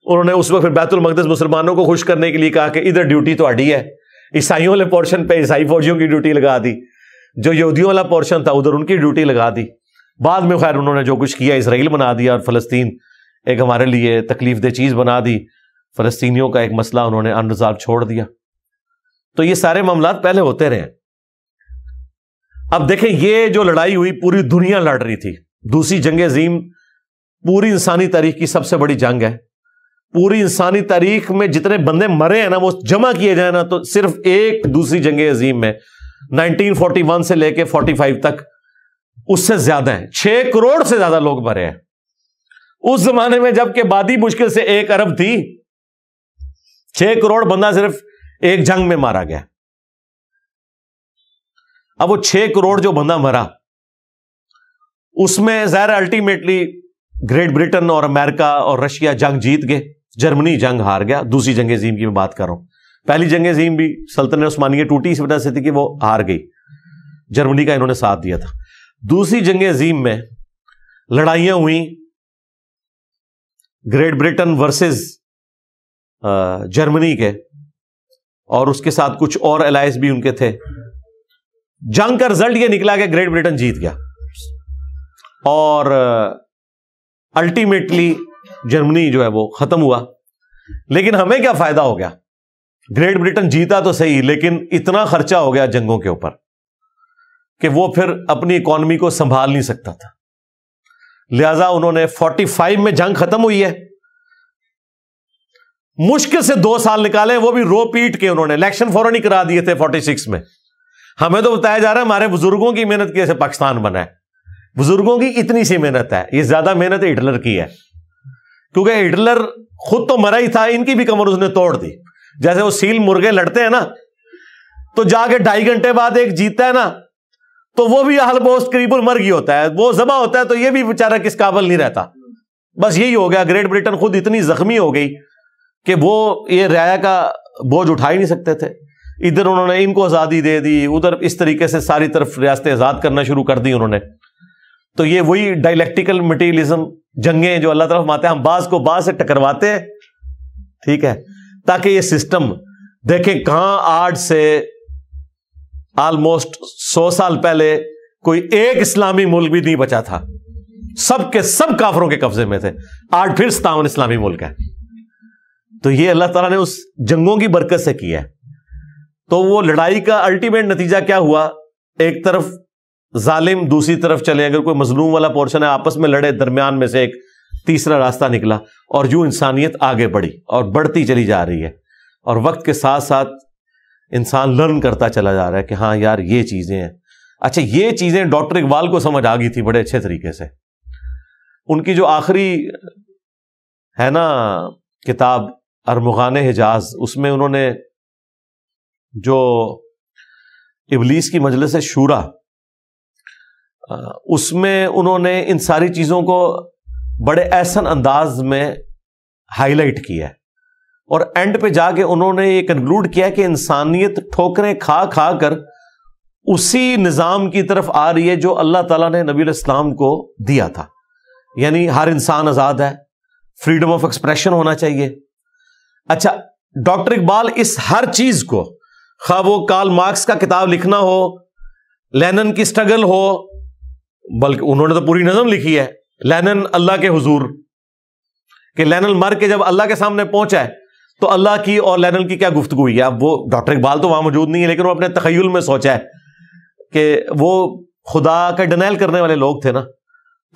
انہوں نے اس وقت پھر بیت المقدس مسلمانوں کو خوش کرنے کے لیے کہا کہ ادھر ڈیوٹی تو اڈی ہے. عیسائیوں والے پورشن پہ عیسائی فوجیوں کی ڈیوٹی لگا دی، جو یہودیوں والا پورشن تھا ادھر ان کی ڈیوٹی لگا دی. بعد میں خیر انہوں نے جو کچھ کیا اسرائیل بنا دیا، اور فلسطین ایک ہمارے لیے تکلیف دہ چیز بنا دی. فلسطینیوں کا ایک مسئلہ انہوں نے انریزالو چھوڑ دیا. تو یہ سارے معاملات پہلے ہوتے رہے. اب دیکھیں یہ جو لڑائی ہوئی پوری دنیا لڑ رہی تھی. دوسری جنگ عظیم پوری انسانی تاریخ کی سب سے بڑی جنگ ہے. پوری انسانی تاریخ میں جتنے بندے مرے ہیں نا وہ جمع کیے جائیں نا تو صرف ایک دوسری جنگ عظیم میں 1941 سے لے کے 45 تک اس سے زیادہ ہیں. 6 کروڑ سے زیادہ لوگ مرے ہیں. اس زمانے میں جب کہ آبادی مشکل سے 1 ارب تھی، 6 کروڑ بندہ صرف ایک جنگ میں مارا گیا. اب وہ 6 کروڑ جو بندہ مرا اس میں ظاہر الٹیمیٹلی گریٹ برٹن اور امریکہ اور رشیا جنگ جیت گئے، جرمنی جنگ ہار گیا. دوسری جنگ عظیم کی میں بات کر رہا ہوں. پہلی جنگ عظیم بھی سلطنت عثمانیہ ٹوٹی اس وجہ سے تھی کہ وہ ہار گئی، جرمنی کا انہوں نے ساتھ دیا تھا. دوسری جنگ عظیم میں لڑائیاں ہوئیں گریٹ برٹن ورسز جرمنی کے، اور اس کے ساتھ کچھ اور الائز بھی ان کے تھے. جنگ کا رزلٹ یہ نکلا کہ گریٹ برٹن جیت گیا اور الٹیمیٹلی جرمنی جو ہے وہ ختم ہوا. لیکن ہمیں کیا فائدہ ہو گیا؟ گریٹ برٹن جیتا تو صحیح، لیکن اتنا خرچہ ہو گیا جنگوں کے اوپر کہ وہ پھر اپنی اکانومی کو سنبھال نہیں سکتا تھا. لہذا انہوں نے 45 میں جنگ ختم ہوئی ہے، مشکل سے 2 سال نکالے، وہ بھی رو پیٹ کے انہوں نے الیکشن فوراً ہی کرا دیے تھے 46 میں. ہمیں تو بتایا جا رہا ہے ہمارے بزرگوں کی محنت کی وجہ سے پاکستان بنا ہے. بزرگوں کی اتنی سی محنت ہے، یہ زیادہ محنت ہٹلر کی ہے، کیونکہ ہٹلر خود تو مرا ہی تھا، ان کی بھی کمر اس نے توڑ دی. جیسے وہ سیل مرغے لڑتے ہیں نا تو جا کے 2.5 گھنٹے بعد ایک جیتا ہے نا تو وہ بھی آلموسٹ قریب المرگ ہی ہوتا ہے، وہ ذبح ہوتا ہے تو یہ بھی بیچارہ کس قابل نہیں رہتا. بس یہی ہو گیا. گریٹ برٹن خود اتنی زخمی ہو گئی کہ وہ یہ رعایا کا بوجھ اٹھا ہی نہیں سکتے تھے. ادھر انہوں نے ان کو آزادی دے دی، ادھر اس طریقے سے ساری طرف ریاستیں آزاد کرنا شروع کر دی انہوں نے. تو یہ وہی ڈائلیکٹیکل مٹیریلزم جنگیں جو اللہ تعالیٰ فرماتے ہیں ہم بعض کو بعض سے ٹکرواتے ہیں، ٹھیک ہے، تاکہ یہ سسٹم دیکھیں کہاں آج سے آلموسٹ 100 سال پہلے کوئی ایک اسلامی ملک بھی نہیں بچا تھا، سب کے سب کافروں کے قبضے میں تھے. آج پھر 57 اسلامی ملک ہے. تو یہ اللہ تعالیٰ نے اس جنگوں کی برکت سے کیا ہے. تو وہ لڑائی کا الٹیمیٹ نتیجہ کیا ہوا؟ ایک طرف ظالم، دوسری طرف چلے، اگر کوئی مظلوم والا پورشن ہے آپس میں لڑے، درمیان میں سے ایک تیسرا راستہ نکلا، اور جو انسانیت آگے بڑھی اور بڑھتی چلی جا رہی ہے. اور وقت کے ساتھ ساتھ انسان لرن کرتا چلا جا رہا ہے کہ ہاں یار یہ چیزیں ہیں. اچھا یہ چیزیں ڈاکٹر اقبال کو سمجھ آ گئی تھی بڑے اچھے طریقے سے. ان کی جو آخری ہے نا کتاب ارمغان حجاز، اس میں انہوں نے جو ابلیس کی مجلس شورا، اس میں انہوں نے ان ساری چیزوں کو بڑے احسن انداز میں ہائی لائٹ کیا ہے. اور اینڈ پہ جا کے انہوں نے یہ کنکلوڈ کیا کہ انسانیت ٹھوکریں کھا کھا کر اسی نظام کی طرف آ رہی ہے جو اللہ تعالیٰ نے نبی علیہ السلام کو دیا تھا. یعنی ہر انسان آزاد ہے، فریڈم آف ایکسپریشن ہونا چاہیے. اچھا ڈاکٹر اقبال اس ہر چیز کو، خواہ وہ کارل مارکس کا کتاب لکھنا ہو، لینن کی سٹرگل ہو، بلکہ انہوں نے تو پوری نظم لکھی ہے لینن اللہ کے حضور، کہ لینن مر کے جب اللہ کے سامنے پہنچا ہے تو اللہ کی اور لینن کی کیا گفتگو ہوئی ہے. اب وہ ڈاکٹر اقبال تو وہاں موجود نہیں ہے، لیکن وہ اپنے تخیل میں سوچا ہے کہ وہ خدا کا ڈینائل کرنے والے لوگ تھے نا،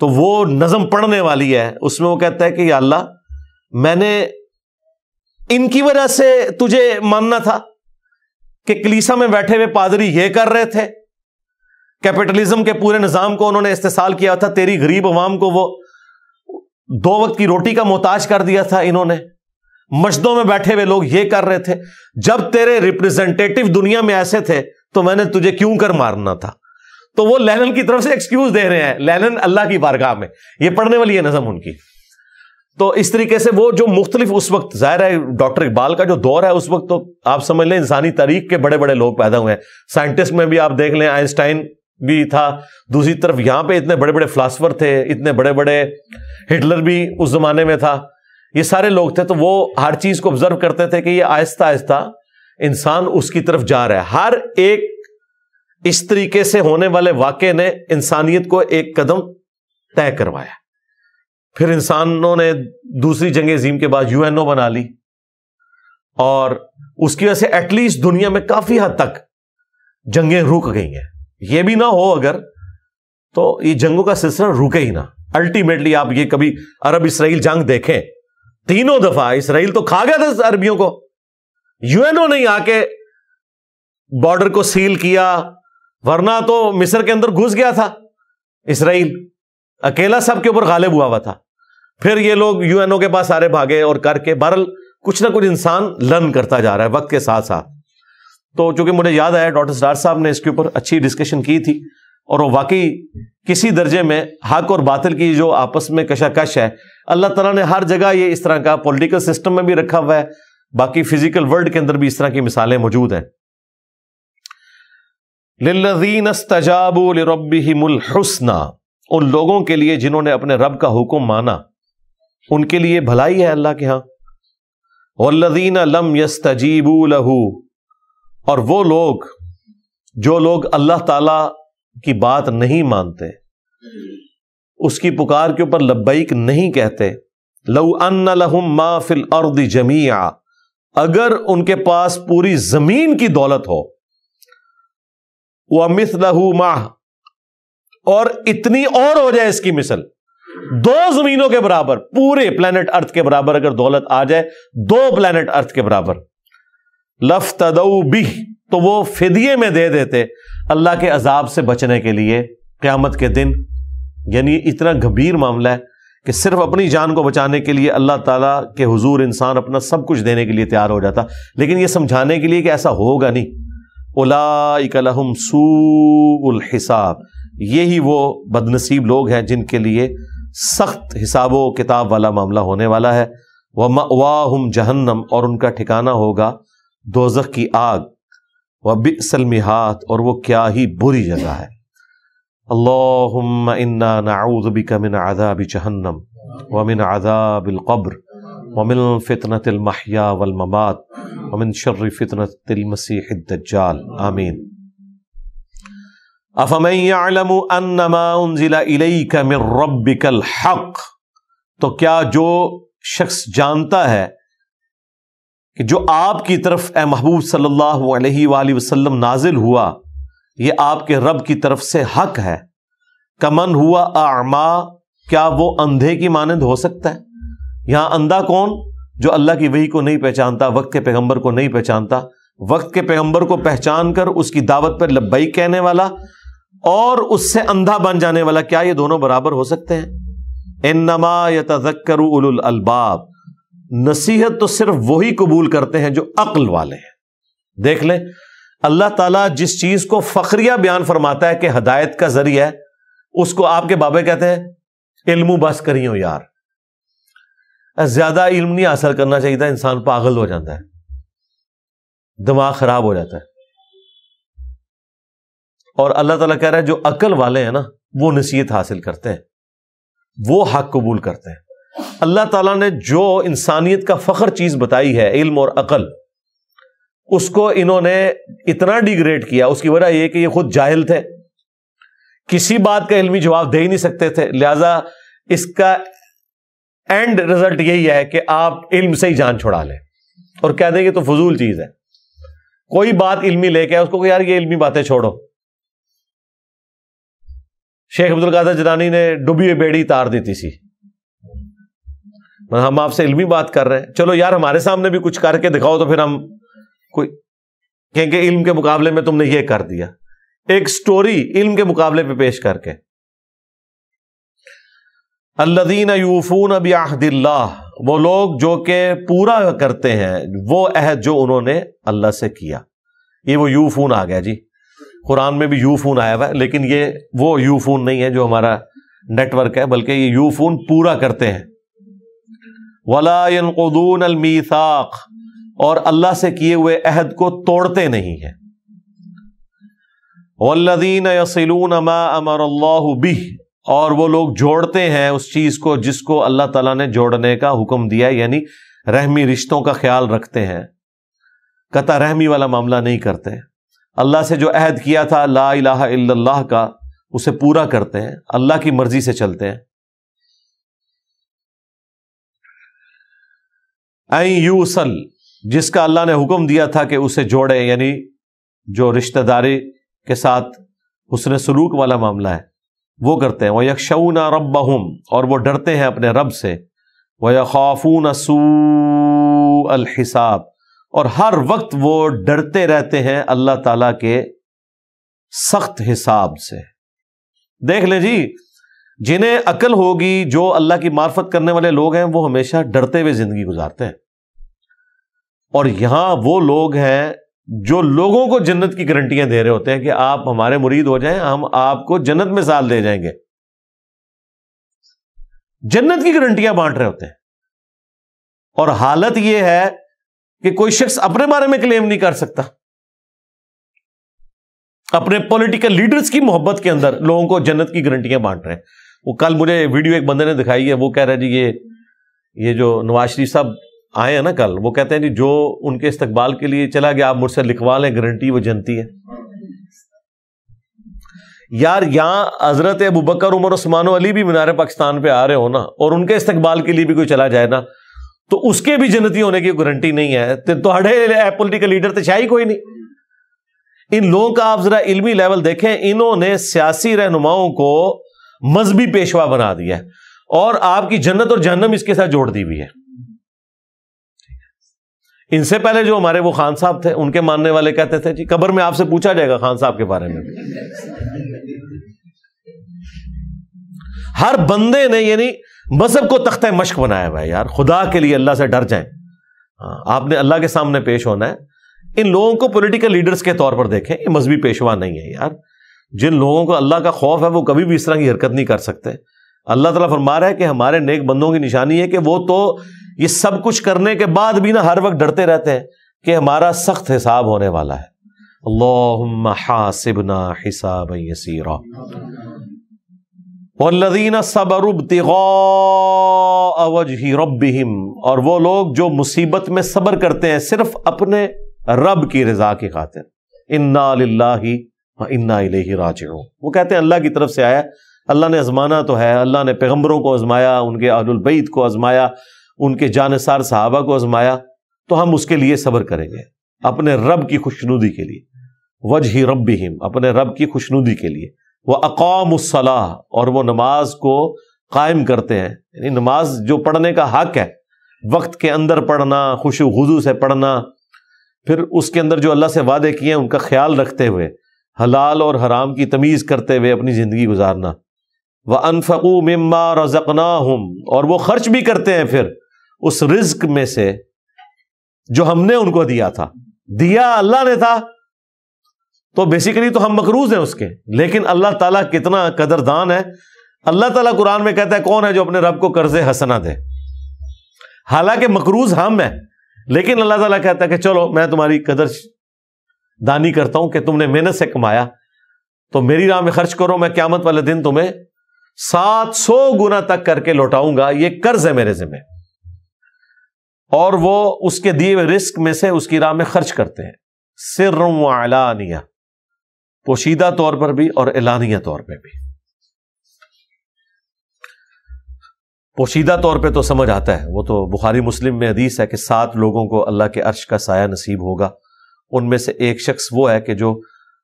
تو وہ نظم پڑھنے والی ہے. اس میں وہ کہتا ہے کہ یا اللہ میں نے ان کی وجہ سے تجھے ماننا تھا کہ کلیسا میں بیٹھے ہوئے پادری یہ کر رہے تھے، کیپٹلزم کے پورے نظام کو انہوں نے استحصال کیا تھا، تیری غریب عوام کو وہ 2 وقت کی روٹی کا محتاج کر دیا تھا انہوں نے، مسجدوں میں بیٹھے ہوئے لوگ یہ کر رہے تھے. جب تیرے ریپرزینٹیٹو دنیا میں ایسے تھے تو میں نے تجھے کیوں کر مارنا تھا. تو وہ لینن کی طرف سے ایکسکیوز دے رہے ہیں, لینن اللہ کی بارگاہ میں. یہ پڑھنے والی ہے نظم ان کی. تو اس طریقے سے وہ جو مختلف اس وقت, ظاہر ہے ڈاکٹر اقبال کا جو دور ہے اس وقت, تو آپ سمجھ لیں انسانی تاریخ کے بڑے بڑے لوگ پیدا ہوئے ہیں. سائنٹسٹ میں بھی آپ دیکھ لیں, آئنسٹائن بھی تھا, دوسری طرف یہاں پہ اتنے بڑے بڑے فلاسفر تھے, اتنے بڑے بڑے, ہٹلر بھی اس زمانے میں تھا. یہ سارے لوگ تھے. تو وہ ہر چیز کو آبزرو کرتے تھے کہ یہ آہستہ آہستہ انسان اس کی طرف جا رہا ہے. ہر ایک اس طریقے سے ہونے والے واقعے نے انسانیت کو ایک قدم طے کروایا. پھر انسانوں نے دوسری جنگ عظیم کے بعد UNO بنا لی, اور اس کی وجہ سے ایٹ لیسٹ دنیا میں کافی حد تک جنگیں رک گئی ہیں. یہ بھی نہ ہو اگر, تو یہ جنگوں کا سلسلہ رکے ہی نہ. الٹیمیٹلی آپ یہ کبھی عرب اسرائیل جنگ دیکھیں, 3 دفعہ اسرائیل تو کھا گیا تھا عربیوں کو. UNO نہیں آ کے بارڈر کو سیل کیا, ورنہ تو مصر کے اندر گھس گیا تھا اسرائیل, اکیلا سب کے اوپر غالب ہوا تھا. پھر یہ لوگ UNO کے پاس سارے بھاگے اور کر کے بہرحال کچھ نہ کچھ انسان لرن کرتا جا رہا ہے وقت کے ساتھ ساتھ. تو چونکہ مجھے یاد آیا ڈاکٹر سرار صاحب نے اس کے اوپر اچھی ڈسکشن کی تھی, اور وہ واقعی کسی درجے میں حق اور باطل کی جو آپس میں کشاکش ہے, اللہ تعالیٰ نے ہر جگہ یہ اس طرح کا پولیٹیکل سسٹم میں بھی رکھا ہوا ہے, باقی فزیکل ورلڈ کے اندر بھی اس طرح کی مثالیں موجود ہیں. للذین استجابوا لربہم الحسنی, ان لوگوں کے لیے جنہوں نے اپنے رب کا حکم مانا, ان کے لیے بھلائی ہے اللہ کے ہاں. والذین لم یستجیبوا لہ, اور وہ لوگ جو لوگ اللہ تعالی کی بات نہیں مانتے, اس کی پکار کے اوپر لبیک نہیں کہتے. لو ان لہم ما فی الارض جمیعا, اگر ان کے پاس پوری زمین کی دولت ہو, وَمِثْلَهُ مَعَهُ, اور اتنی اور ہو جائے اس کی مثل, 2 زمینوں کے برابر, پورے پلانٹ ارتھ کے برابر اگر دولت آ جائے, 2 پلانٹ ارتھ کے برابر, لَفْتَدَوْا بِهِ, تو وہ فدیے میں دے دیتے اللہ کے عذاب سے بچنے کے لیے قیامت کے دن. یعنی اتنا گھبیر معاملہ ہے کہ صرف اپنی جان کو بچانے کے لیے اللہ تعالیٰ کے حضور انسان اپنا سب کچھ دینے کے لیے تیار ہو جاتا, لیکن یہ سمجھانے کے لیے کہ ایسا ہوگا نہیں. اولئک لہم سوء الحساب, یہی وہ بدنصیب لوگ ہیں جن کے لیے سخت حساب و کتاب والا معاملہ ہونے والا ہے. ومأواہم جہنم, اور ان کا ٹھکانہ ہوگا دوزخ کی آگ. وبئس المہاد, اور وہ کیا ہی بری جگہ ہے. اللہم انا نعوذ بک من عذاب جہنم ومن عذاب القبر ومن فتنة المحیا والممات ومن شر فتنة المسیح الدجال, آمین. افمن یعلم انما انزل الیک من ربک الحق, تو کیا جو شخص جانتا ہے کہ جو آپ کی طرف اے محبوب صلی اللہ علیہ وآلہ وسلم نازل ہوا, یہ آپ کے رب کی طرف سے حق ہے. کمن ہوا اعما, کیا وہ اندھے کی مانند ہو سکتا ہے؟ یہاں اندھا کون؟ جو اللہ کی وحی کو نہیں پہچانتا, وقت کے پیغمبر کو نہیں پہچانتا, وقت کے پیغمبر کو پہچان کر اس کی دعوت پر لبیک کہنے والا اور اس سے اندھا بن جانے والا, کیا یہ دونوں برابر ہو سکتے ہیں؟ انما یتذکر اولو الالباب, نصیحت تو صرف وہی قبول کرتے ہیں جو عقل والے ہیں. دیکھ لیں اللہ تعالیٰ جس چیز کو فخریہ بیان فرماتا ہے کہ ہدایت کا ذریعہ ہے, اس کو آپ کے بابے کہتے ہیں علم بس کریو یار. زیادہ علم نہیں حاصل کرنا چاہیے تھا, انسان پاگل ہو جاتا ہے, دماغ خراب ہو جاتا ہے. اور اللہ تعالیٰ کہہ رہا ہے جو عقل والے ہیں نا, وہ نصیحت حاصل کرتے ہیں, وہ حق قبول کرتے ہیں. اللہ تعالیٰ نے جو انسانیت کا فخر چیز بتائی ہے, علم اور عقل, اس کو انہوں نے اتنا ڈیگریڈ کیا. اس کی وجہ یہ کہ یہ خود جاہل تھے, کسی بات کا علمی جواب دے ہی نہیں سکتے تھے, لہذا اس کا اینڈ رزلٹ یہی ہے کہ آپ علم سے ہی جان چھڑا لیں اور کہہ دیں کہ تو فضول چیز ہے. کوئی بات علمی لے کے اس کو کہ یار یہ علمی باتیں چھوڑو. شیخ عبد القادر جیلانی نے ڈوبی ہوئی بیڑی تار دی تھی, ہم آپ سے علمی بات کر رہے ہیں, چلو یار ہمارے سامنے بھی کچھ کر کے دکھاؤ تو پھر ہم کوئی کہیں کہ علم کے مقابلے میں تم نے یہ کر دیا. ایک سٹوری علم کے مقابلے پہ پیش کر کے. الذین یوفون بعہد اللہ, وہ لوگ جو کہ پورا کرتے ہیں وہ عہد جو انہوں نے اللہ سے کیا. یہ وہ یوفون آ گیا جی, قرآن میں بھی یوفون آیا ہوا ہے، لیکن یہ وہ یوفون نہیں ہے جو ہمارا نیٹ ورک ہے، بلکہ یہ یوفون پورا کرتے ہیں۔ وَلَا يَنقُضُونَ الْمِيثَاقَ، اور اللہ سے کیے ہوئے عہد کو توڑتے نہیں ہیں۔ وَالَّذِينَ يَصِلُونَ مَا أَمَرَ اللَّهُ بِهِ، اور وہ لوگ جوڑتے ہیں اس چیز کو جس کو اللہ تعالیٰ نے جوڑنے کا حکم دیا ہے، یعنی رحمی رشتوں کا خیال رکھتے ہیں، قطع رحمی والا معاملہ نہیں کرتے، اللہ سے جو عہد کیا تھا لا الہ الا اللہ کا اسے پورا کرتے ہیں، اللہ کی مرضی سے چلتے ہیں۔ این یوصل، جس کا اللہ نے حکم دیا تھا کہ اسے جوڑے، یعنی جو رشتہ داری کے ساتھ حسن سلوک والا معاملہ ہے وہ کرتے ہیں۔ وَيَخْشَوْنَ رَبَّهُمْ، اور وہ ڈرتے ہیں اپنے رب سے۔ وَيَخَافُونَ سُوءَ الْحِسَابِ، اور ہر وقت وہ ڈرتے رہتے ہیں اللہ تعالیٰ کے سخت حساب سے۔ دیکھ لیں جی، جنہیں عقل ہوگی، جو اللہ کی معرفت کرنے والے لوگ ہیں، وہ ہمیشہ ڈرتے ہوئے زندگی گزارتے ہیں، اور یہاں وہ لوگ ہیں جو لوگوں کو جنت کی گارنٹیاں دے رہے ہوتے ہیں کہ آپ ہمارے مرید ہو جائیں، ہم آپ کو جنت میں ساتھ لے جائیں گے، جنت کی گارنٹیاں بانٹ رہے ہوتے ہیں۔ اور حالت یہ ہے کہ کوئی شخص اپنے بارے میں کلیم نہیں کر سکتا، اپنے پولیٹیکل لیڈرز کی محبت کے اندر لوگوں کو جنت کی گارنٹیاں بانٹ رہے ہیں۔ وہ کل مجھے ویڈیو ایک بندے نے دکھائی ہے، وہ کہہ رہا ہے جی یہ جو نواز شریف صاحب آئے ہیں نا کل، وہ کہتے ہیں جی جو ان کے استقبال کے لیے چلا گیا آپ مجھ سے لکھوا لیں گارنٹی، وہ جنتی ہے۔ یار یہاں حضرت ابوبکر، عمر، عثمان و علی بھی مینار پاکستان پہ آ رہے ہو نا، اور ان کے استقبال کے لیے بھی کوئی چلا جائے نا تو اس کے بھی جنتی ہونے کی گارنٹی نہیں ہے۔ تو پولیٹیکل لیڈر تو شاہی کوئی نہیں۔ ان لوگوں کا آپ ذرا علمی لیول دیکھیں، انہوں نے سیاسی رہنماؤں کو مذہبی پیشوا بنا دیا ہے، اور آپ کی جنت اور جہنم اس کے ساتھ جوڑ دی ہوئی ہے۔ ان سے پہلے جو ہمارے وہ خان صاحب تھے، ان کے ماننے والے کہتے تھے جی قبر میں آپ سے پوچھا جائے گا خان صاحب کے بارے میں۔ ہر بندے نے یعنی مذہب کو تختہ مشق بنایا ہوا ہے۔ یار خدا کے لیے اللہ سے ڈر جائیں، آپ نے اللہ کے سامنے پیش ہونا ہے۔ ان لوگوں کو پولیٹیکل لیڈرز کے طور پر دیکھیں، یہ مذہبی پیشوا نہیں ہے یار۔ جن لوگوں کو اللہ کا خوف ہے وہ کبھی بھی اس طرح کی حرکت نہیں کر سکتے۔ اللہ تعالیٰ فرما رہا ہے کہ ہمارے نیک بندوں کی نشانی ہے کہ وہ تو یہ سب کچھ کرنے کے بعد بھی نا ہر وقت ڈرتے رہتے ہیں کہ ہمارا سخت حساب ہونے والا ہے۔ اللہم حاسبنا حسابا یسیرا والذین صبروا ابتغاء وجہ ربہم، اور وہ لوگ جو مصیبت میں صبر کرتے ہیں صرف اپنے رب کی رضا کی خاطر۔ انا للہ وانا الیہ راجعون، وہ کہتے ہیں اللہ کی طرف سے آیا، اللہ نے آزمانا تو ہے، اللہ نے پیغمبروں کو آزمایا، ان کے اہل البیت کو آزمایا، ان کے جانثار صحابہ کو آزمایا، تو ہم اس کے لیے صبر کریں گے، اپنے رب کی خوشنودی کے لیے۔ وجہ ربہم، اپنے رب کی خوشنودی کے لیے۔ وَأَقَامُوا الصَّلَاةَ، اور وہ نماز کو قائم کرتے ہیں، یعنی نماز جو پڑھنے کا حق ہے، وقت کے اندر پڑھنا، خشوع و خضوع سے پڑھنا، پھر اس کے اندر جو اللہ سے وعدے کیے ہیں ان کا خیال رکھتے ہوئے، حلال اور حرام کی تمیز کرتے ہوئے اپنی زندگی گزارنا۔ وَأَنفَقُوا مِمَّا رَزَقْنَاهُمْ، اور وہ خرچ بھی کرتے ہیں پھر اس رزق میں سے جو ہم نے ان کو دیا تھا۔ دیا اللہ نے تھا تو بیسیکلی تو ہم مقروض ہیں اس کے، لیکن اللہ تعالیٰ کتنا قدردان ہے۔ اللہ تعالیٰ قرآن میں کہتا ہے کون ہے جو اپنے رب کو قرض حسنہ دے، حالانکہ مقروض ہم ہیں، لیکن اللہ تعالیٰ کہتا ہے کہ چلو میں تمہاری قدر دانی کرتا ہوں کہ تم نے محنت سے کمایا تو میری راہ میں خرچ کرو، میں قیامت والے دن تمہیں 700 گنا تک کر کے لوٹاؤں گا، یہ قرض ہے میرے ذمہ۔ اور وہ اس کے دیے ہوئے رزق میں سے اس کی راہ میں خرچ کرتے ہیں، سر و علانیہ، پوشیدہ طور پر بھی اور اعلانیہ طور پہ بھی۔ پوشیدہ طور پہ تو سمجھ آتا ہے، وہ تو بخاری مسلم میں حدیث ہے کہ 7 لوگوں کو اللہ کے عرش کا سایہ نصیب ہوگا، ان میں سے ایک شخص وہ ہے کہ جو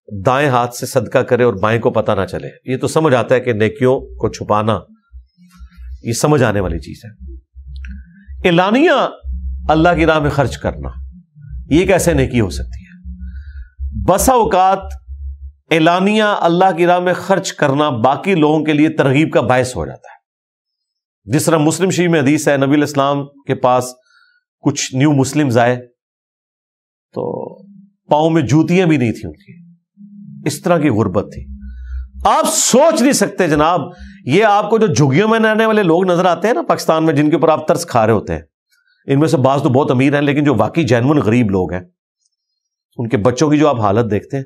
دائیں ہاتھ سے صدقہ کرے اور بائیں کو پتہ نہ چلے۔ یہ تو سمجھ آتا ہے کہ نیکیوں کو چھپانا یہ سمجھ آنے والی چیز ہے۔ اعلانیہ اللہ کی راہ میں خرچ کرنا، یہ کیسے نیکی ہو سکتی ہے؟ بسا اوقات اعلانیہ اللہ کی راہ میں خرچ کرنا باقی لوگوں کے لیے ترغیب کا باعث ہو جاتا ہے۔ جس طرح مسلم شریف میں حدیث ہے، نبی علیہ السلام کے پاس کچھ نیو مسلمز آئے تو پاؤں میں جوتیاں بھی نہیں تھیں ان کی، اس طرح کی غربت تھی. آپ سوچ نہیں سکتے جناب. یہ آپ کو جو جھگیوں میں رہنے والے لوگ نظر آتے ہیں نا پاکستان میں، جن کے اوپر آپ ترس کھا رہے ہوتے ہیں، ان میں سے بعض تو بہت امیر ہیں، لیکن جو واقعی جینون غریب لوگ ہیں، ان کے بچوں کی جو آپ حالت دیکھتے ہیں،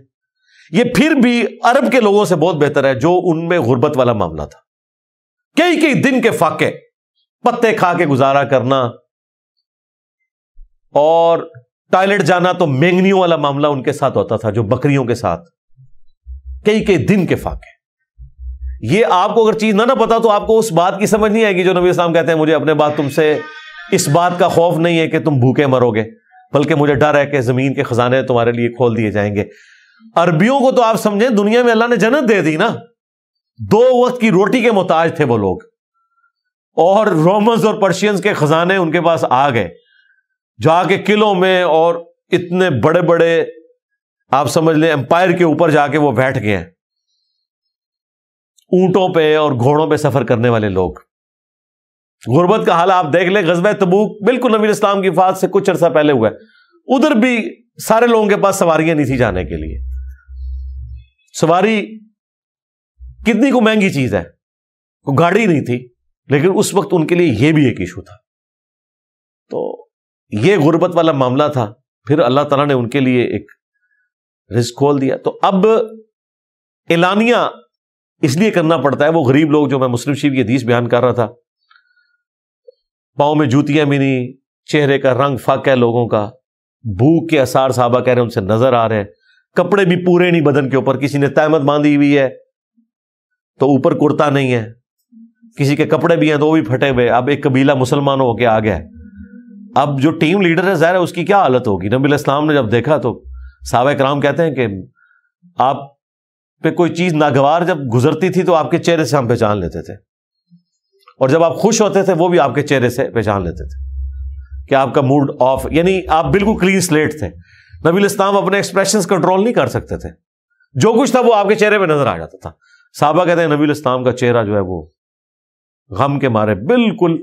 یہ پھر بھی عرب کے لوگوں سے بہت بہتر ہے جو ان میں غربت والا معاملہ تھا. کئی دن کے فاقے، پتے کھا کے گزارا کرنا، اور ٹوائلٹ جانا تو مینگنیوں والا معاملہ ان کے ساتھ ہوتا تھا، جو بکریوں کے ساتھ. کئی دن کے فاقے. یہ آپ کو اگر چیز نہ پتا تو آپ کو اس بات کی سمجھ نہیں آئے گی جو نبی اسلام کہتے ہیں مجھے اپنے بعد تم سے اس بات کا خوف نہیں ہے کہ تم بھوکے مرو گے، بلکہ مجھے ڈر ہے کہ زمین کے خزانے تمہارے لیے کھول دیے جائیں گے. عربیوں کو تو آپ سمجھیں دنیا میں اللہ نے جنت دے دی نا. 2 وقت کی روٹی کے محتاج تھے وہ لوگ، اور رومنز اور پرشینز کے خزانے ان کے پاس آ گئے، جا کے قلعوں میں اور اتنے بڑے بڑے آپ سمجھ لیں امپائر کے اوپر جا کے وہ بیٹھ گئے ہیں، اونٹوں پہ اور گھوڑوں پہ سفر کرنے والے لوگ. غربت کا حال آپ دیکھ لیں. غزوہ تبوک بالکل نبی اسلام کی وفات سے کچھ عرصہ پہلے ہوا ہے. ادھر بھی سارے لوگوں کے پاس سواریاں نہیں تھی جانے کے لیے. سواری کتنی کو مہنگی چیز ہے، کوئی گاڑی نہیں تھی، لیکن اس وقت ان کے لیے یہ بھی ایک ایشو تھا. تو یہ غربت والا معاملہ تھا. پھر اللہ تعالیٰ نے ان کے لیے ایک رزق کھول دیا. تو اب اعلانیہ اس لیے کرنا پڑتا ہے. وہ غریب لوگ جو میں مسلم شریف کی حدیث بیان کر رہا تھا، پاؤں میں جوتیاں بھی نہیں، چہرے کا رنگ فاق ہے لوگوں کا، بھوک کے آثار صحابہ کہہ رہے ہیں ان سے نظر آ رہے ہیں، کپڑے بھی پورے نہیں بدن کے اوپر. کسی نے تہمت باندھی ہوئی ہے تو اوپر کرتا نہیں ہے، کسی کے کپڑے بھی ہیں تو وہ بھی پھٹے ہوئے. اب ایک قبیلہ مسلمان ہو کے آ گیا ہے. اب جو ٹیم لیڈر ہے ظاہر ہے اس کی کیا حالت ہوگی. نبی علیہ السلام نے جب دیکھا تو صحابہ کرام کہتے ہیں کہ آپ پہ کوئی چیز ناگوار جب گزرتی تھی تو آپ کے چہرے سے ہم پہچان لیتے تھے، اور جب آپ خوش ہوتے تھے وہ بھی آپ کے چہرے سے پہچان لیتے تھے کہ آپ کا موڈ آف، یعنی آپ بالکل کلین سلیٹ تھے. نبی علیہ السلام اپنے ایکسپریشنز کنٹرول نہیں کر سکتے تھے، جو کچھ تھا وہ آپ کے چہرے پہ نظر آ جاتا تھا. صحابہ کہتے ہیں نبی علیہ السلام کا چہرہ جو ہے وہ غم کے مارے بالکل.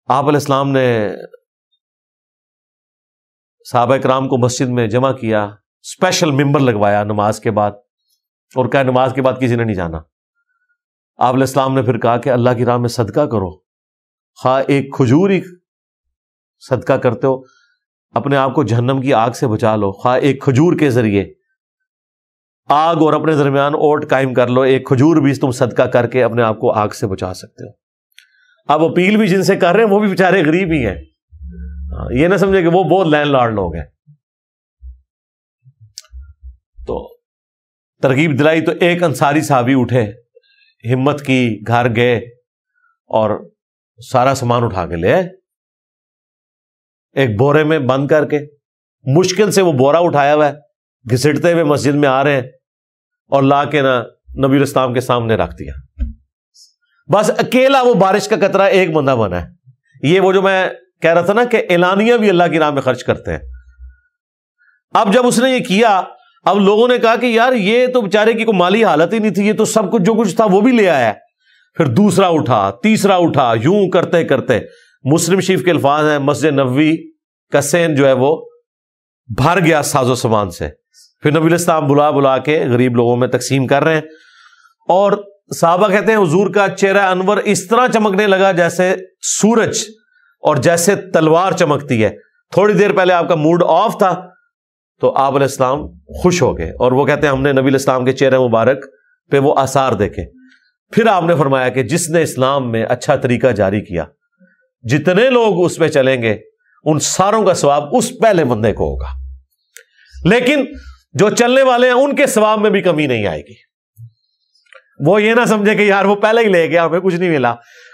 آپ علیہ السلام نے صحابہ کرام کو مسجد میں جمع کیا، اسپیشل ممبر لگوایا نماز کے بعد، اور کہا نماز کے بعد کسی نے نہیں جانا. آپ علیہ السلام نے پھر کہا کہ اللہ کی راہ میں صدقہ کرو، خواہ ایک کھجور ہی صدقہ کرتے ہو اپنے آپ کو جہنم کی آگ سے بچا لو، خواہ ایک کھجور کے ذریعے آگ اور اپنے درمیان اوٹ قائم کر لو، ایک کھجور بھی تم صدقہ کر کے اپنے آپ کو آگ سے بچا سکتے ہو. اب اپیل بھی جن سے کر رہے ہیں وہ بھی بیچارے غریب ہی ہیں، یہ نہ سمجھے کہ وہ بہت لینڈ لارڈ لوگ ہیں. تو ترغیب دلائی تو ایک انصاری صحابی اٹھے، ہمت کی، گھر گئے اور سارا سامان اٹھا کے لے آئے، ایک بورے میں بند کر کے. مشکل سے وہ بورا اٹھایا ہوا ہے، گھسٹتے ہوئے مسجد میں آ رہے ہیں، اور لا کے نا نبی علیہ السلام کے سامنے رکھ دیا. بس اکیلا وہ بارش کا قطرہ ایک بندہ بنا ہے. یہ وہ جو میں کہہ رہا تھا نا کہ اعلانیہ بھی اللہ کی راہ میں خرچ کرتے ہیں. اب جب اس نے یہ کیا، اب لوگوں نے کہا کہ یار یہ تو بیچارے کی کوئی مالی حالت ہی نہیں تھی، یہ تو سب کچھ جو کچھ تھا وہ بھی لے آیا. پھر دوسرا اٹھا، تیسرا اٹھا، یوں کرتے کرتے مسلم شریف کے الفاظ ہیں مسجد نبوی کا سین جو ہے وہ بھر گیا ساز و سامان سے. پھر نبی علیہ السلام بلا بلا کے غریب لوگوں میں تقسیم کر رہے ہیں، اور صحابہ کہتے ہیں حضور کا چہرہ انور اس طرح چمکنے لگا جیسے سورج اور جیسے تلوار چمکتی ہے. تھوڑی دیر پہلے آپ کا موڈ آف تھا تو آپ علیہ السلام خوش ہو گئے، اور وہ کہتے ہیں ہم نے نبی علیہ السلام کے چہرے مبارک پہ وہ آثار دیکھے. پھر آپ نے فرمایا کہ جس نے اسلام میں اچھا طریقہ جاری کیا، جتنے لوگ اس پہ چلیں گے ان ساروں کا ثواب اس پہلے بندے کو ہوگا، لیکن جو چلنے والے ہیں ان کے ثواب میں بھی کمی نہیں آئے گی. وہ یہ نہ سمجھے کہ یار وہ پہلے ہی لے گیا ہمیں کچھ نہیں ملا.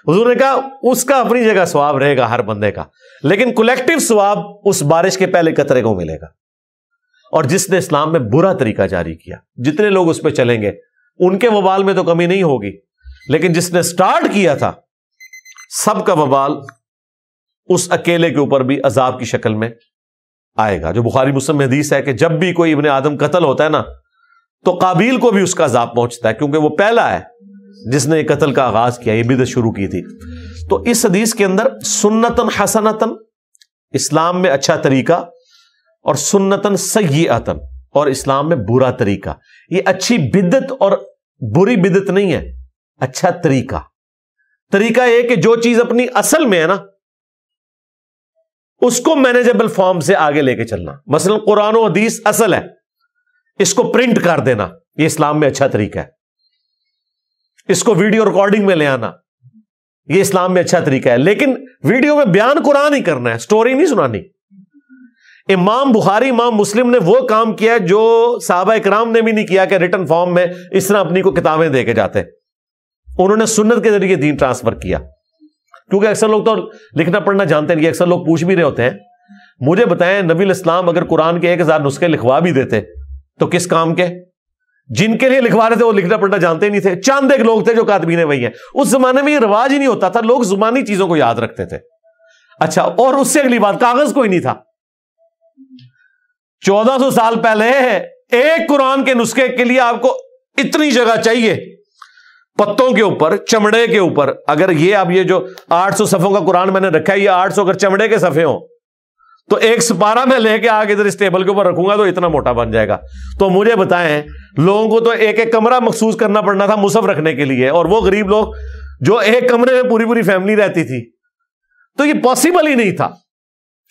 حضور نے کہا اس کا اپنی جگہ ثواب رہے گا ہر بندے کا، لیکن کولیکٹیو ثواب اس بارش کے پہلے قطرے کو ملے گا. اور جس نے اسلام میں برا طریقہ جاری کیا، جتنے لوگ اس پہ چلیں گے ان کے وبال میں تو کمی نہیں ہوگی، لیکن جس نے سٹارٹ کیا تھا سب کا وبال اس اکیلے کے اوپر بھی عذاب کی شکل میں آئے گا. جو بخاری مسلم میں حدیث ہے کہ جب بھی کوئی ابن آدم قتل ہوتا ہے نا تو قابیل کو بھی اس کا عذاب پہنچتا ہے، کیونکہ وہ پہلا ہے جس نے قتل کا آغاز کیا، یہ بدعت شروع کی تھی. تو اس حدیث کے اندر سنتن حسنتن، اسلام میں اچھا طریقہ، اور سنتن سیئتن، اور اسلام میں برا طریقہ. یہ اچھی بدعت اور بری بدعت نہیں ہے، اچھا طریقہ. طریقہ یہ کہ جو چیز اپنی اصل میں ہے نا اس کو مینیجبل فارم سے آگے لے کے چلنا. مثلا قرآن و حدیث اصل ہے، اس کو پرنٹ کر دینا، یہ اسلام میں اچھا طریقہ ہے. اس کو ویڈیو ریکارڈنگ میں لے آنا، یہ اسلام میں اچھا طریقہ ہے. لیکن ویڈیو میں بیان قرآن ہی کرنا ہے، سٹوری نہیں سنانی. امام بخاری، امام مسلم نے وہ کام کیا جو صحابہ اکرام نے بھی نہیں کیا کہ ریٹن فارم میں اس طرح اپنی کو کتابیں دے کے جاتے. انہوں نے سنت کے ذریعے دین ٹرانسفر کیا. کیونکہ اکثر لوگ تو لکھنا پڑھنا جانتے نہیں. اکثر لوگ پوچھ بھی رہے ہوتے ہیں مجھے بتائیں نبی الاسلام اگر قرآن کے 1000 نسخے لکھوا بھی دیتے تو کس کام کے؟ جن کے لیے لکھوا رہے تھے وہ لکھنا پڑھنا جانتے ہی نہیں تھے. چند ایک لوگ تھے جو کاتبین وحی ہیں. اس زمانے میں یہ رواج ہی نہیں ہوتا تھا، لوگ زبانی چیزوں کو یاد رکھتے تھے. اچھا، اور اس سے اگلی بات، کاغذ کوئی نہیں تھا. 1400 سال پہلے ایک قرآن کے نسخے کے لیے آپ کو اتنی جگہ چاہیے، پتوں کے اوپر، چمڑے کے اوپر. اگر یہ اب یہ جو 800 صفحوں کا قرآن میں نے رکھا ہے، یہ 800 اگر چمڑے کے صفحے ہوں تو ایک سپارہ میں لے کے آگے ادھر اس ٹیبل کے اوپر رکھوں گا تو اتنا موٹا بن جائے گا. تو مجھے بتائیں لوگوں کو تو ایک ایک کمرہ مخصوص کرنا پڑنا تھا مصحف رکھنے کے لیے، اور وہ غریب لوگ جو ایک کمرے میں پوری پوری فیملی رہتی تھی. تو یہ پاسبل ہی نہیں تھا.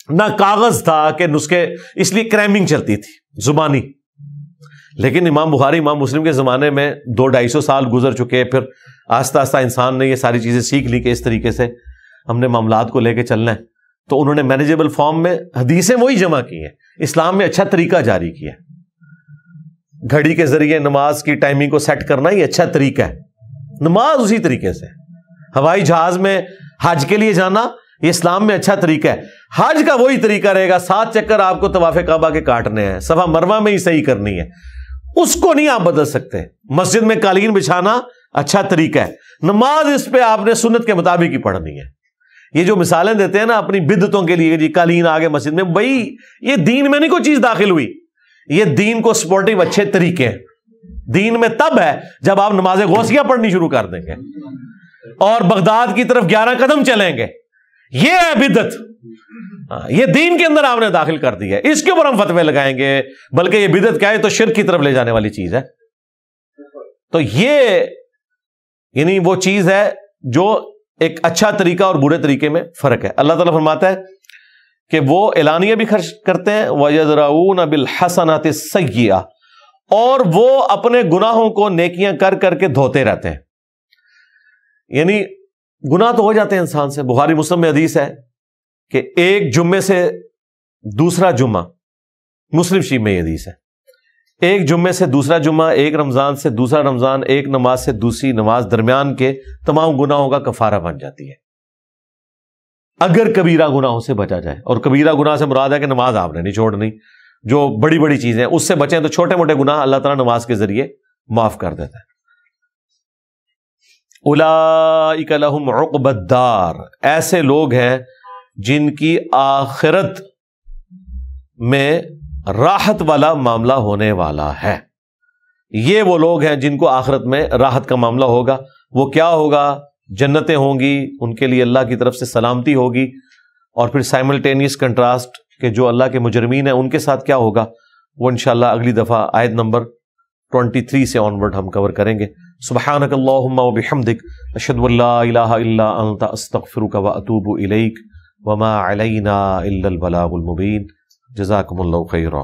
نہ کاغذ تھا کہ نسخے، اس لیے کریمنگ چلتی تھی زبانی. لیکن امام بخاری، امام مسلم کے زمانے میں 200-250 سال گزر چکے. پھر آہستہ آہستہ انسان نے یہ ساری چیزیں سیکھ لی کہ اس طریقے سے ہم نے معاملات کو لے کے چلنا ہے. تو انہوں نے مینیجبل فارم میں حدیثیں وہی جمع کی ہیں. اسلام میں اچھا طریقہ جاری کیا. گھڑی کے ذریعے نماز کی ٹائمنگ کو سیٹ کرنا یہ اچھا طریقہ ہے. نماز اسی طریقے سے. ہوائی جہاز میں حج کے لیے جانا یہ اسلام میں اچھا طریقہ ہے. حج کا وہی طریقہ رہے گا، 7 چکر آپ کو طواف کعبہ کے کاٹنے ہیں، صفا مروہ میں ہی صحیح کرنی ہے. اس کو نہیں آپ بدل سکتے. مسجد میں قالین بچھانا اچھا طریقہ ہے. نماز اس پہ آپ نے سنت کے مطابق ہی پڑھنی ہے. یہ جو مثالیں دیتے ہیں نا اپنی بدعتوں کے لیے، جی قالین آگے مسجد میں، بھائی یہ دین میں نہیں کوئی چیز داخل ہوئی. یہ دین کو سپورٹیو اچھے طریقے ہیں. دین میں تب ہے جب آپ نماز غوثیہ پڑھنی شروع کر دیں گے اور بغداد کی طرف 11 قدم چلیں گے. یہ ہے بدعت. یہ دین کے اندر آپ نے داخل کر دی ہے. اس کے اوپر ہم فتوے لگائیں گے. بلکہ یہ بدعت کیا ہے تو شرک کی طرف لے جانے والی چیز ہے. تو یہ یعنی وہ چیز ہے جو ایک اچھا طریقہ اور برے طریقے میں فرق ہے. اللہ تعالیٰ فرماتا ہے کہ وہ اعلانیہ بھی خرچ کرتے ہیں، وَيَدْرَؤُونَ بِالْحَسَنَاتِ السَّيِّئَةِ، اور وہ اپنے گناہوں کو نیکیاں کر کر کے دھوتے رہتے ہیں. یعنی گناہ تو ہو جاتے ہیں انسان سے. بخاری مسلم میں حدیث ہے کہ ایک جمعے سے دوسرا جمعہ، مسلم شریف میں یہ حدیث ہے، ایک جمعے سے دوسرا جمعہ، ایک رمضان سے دوسرا رمضان، ایک نماز سے دوسری نماز، درمیان کے تمام گناہوں کا کفارہ بن جاتی ہے اگر کبیرہ گناہوں سے بچا جائے. اور کبیرہ گناہ سے مراد ہے کہ نماز آپ نے نہیں چھوڑنی. جو بڑی بڑی چیزیں اس سے بچیں تو چھوٹے موٹے گناہ اللہ تعالیٰ نماز کے ذریعے معاف کر دیتا ہے. اولئک لہم عقبی الدار، ایسے لوگ ہیں جن کی آخرت میں راحت والا معاملہ ہونے والا ہے. یہ وہ لوگ ہیں جن کو آخرت میں راحت کا معاملہ ہوگا. وہ کیا ہوگا؟ جنتیں ہوں گی، ان کے لیے اللہ کی طرف سے سلامتی ہوگی. اور پھر سائملٹینیس کنٹراسٹ کہ جو اللہ کے مجرمین ہیں ان کے ساتھ کیا ہوگا وہ انشاءاللہ اگلی دفعہ آیت نمبر 23 سے آنورڈ ہم کور کریں گے. سبحانک اللہم و بحمدک، اشہد ان لا الہ الا انت، استغفرک و اتوب الیک، وما علینا الا البلاغ المبین. جزاکم اللہ خیرا.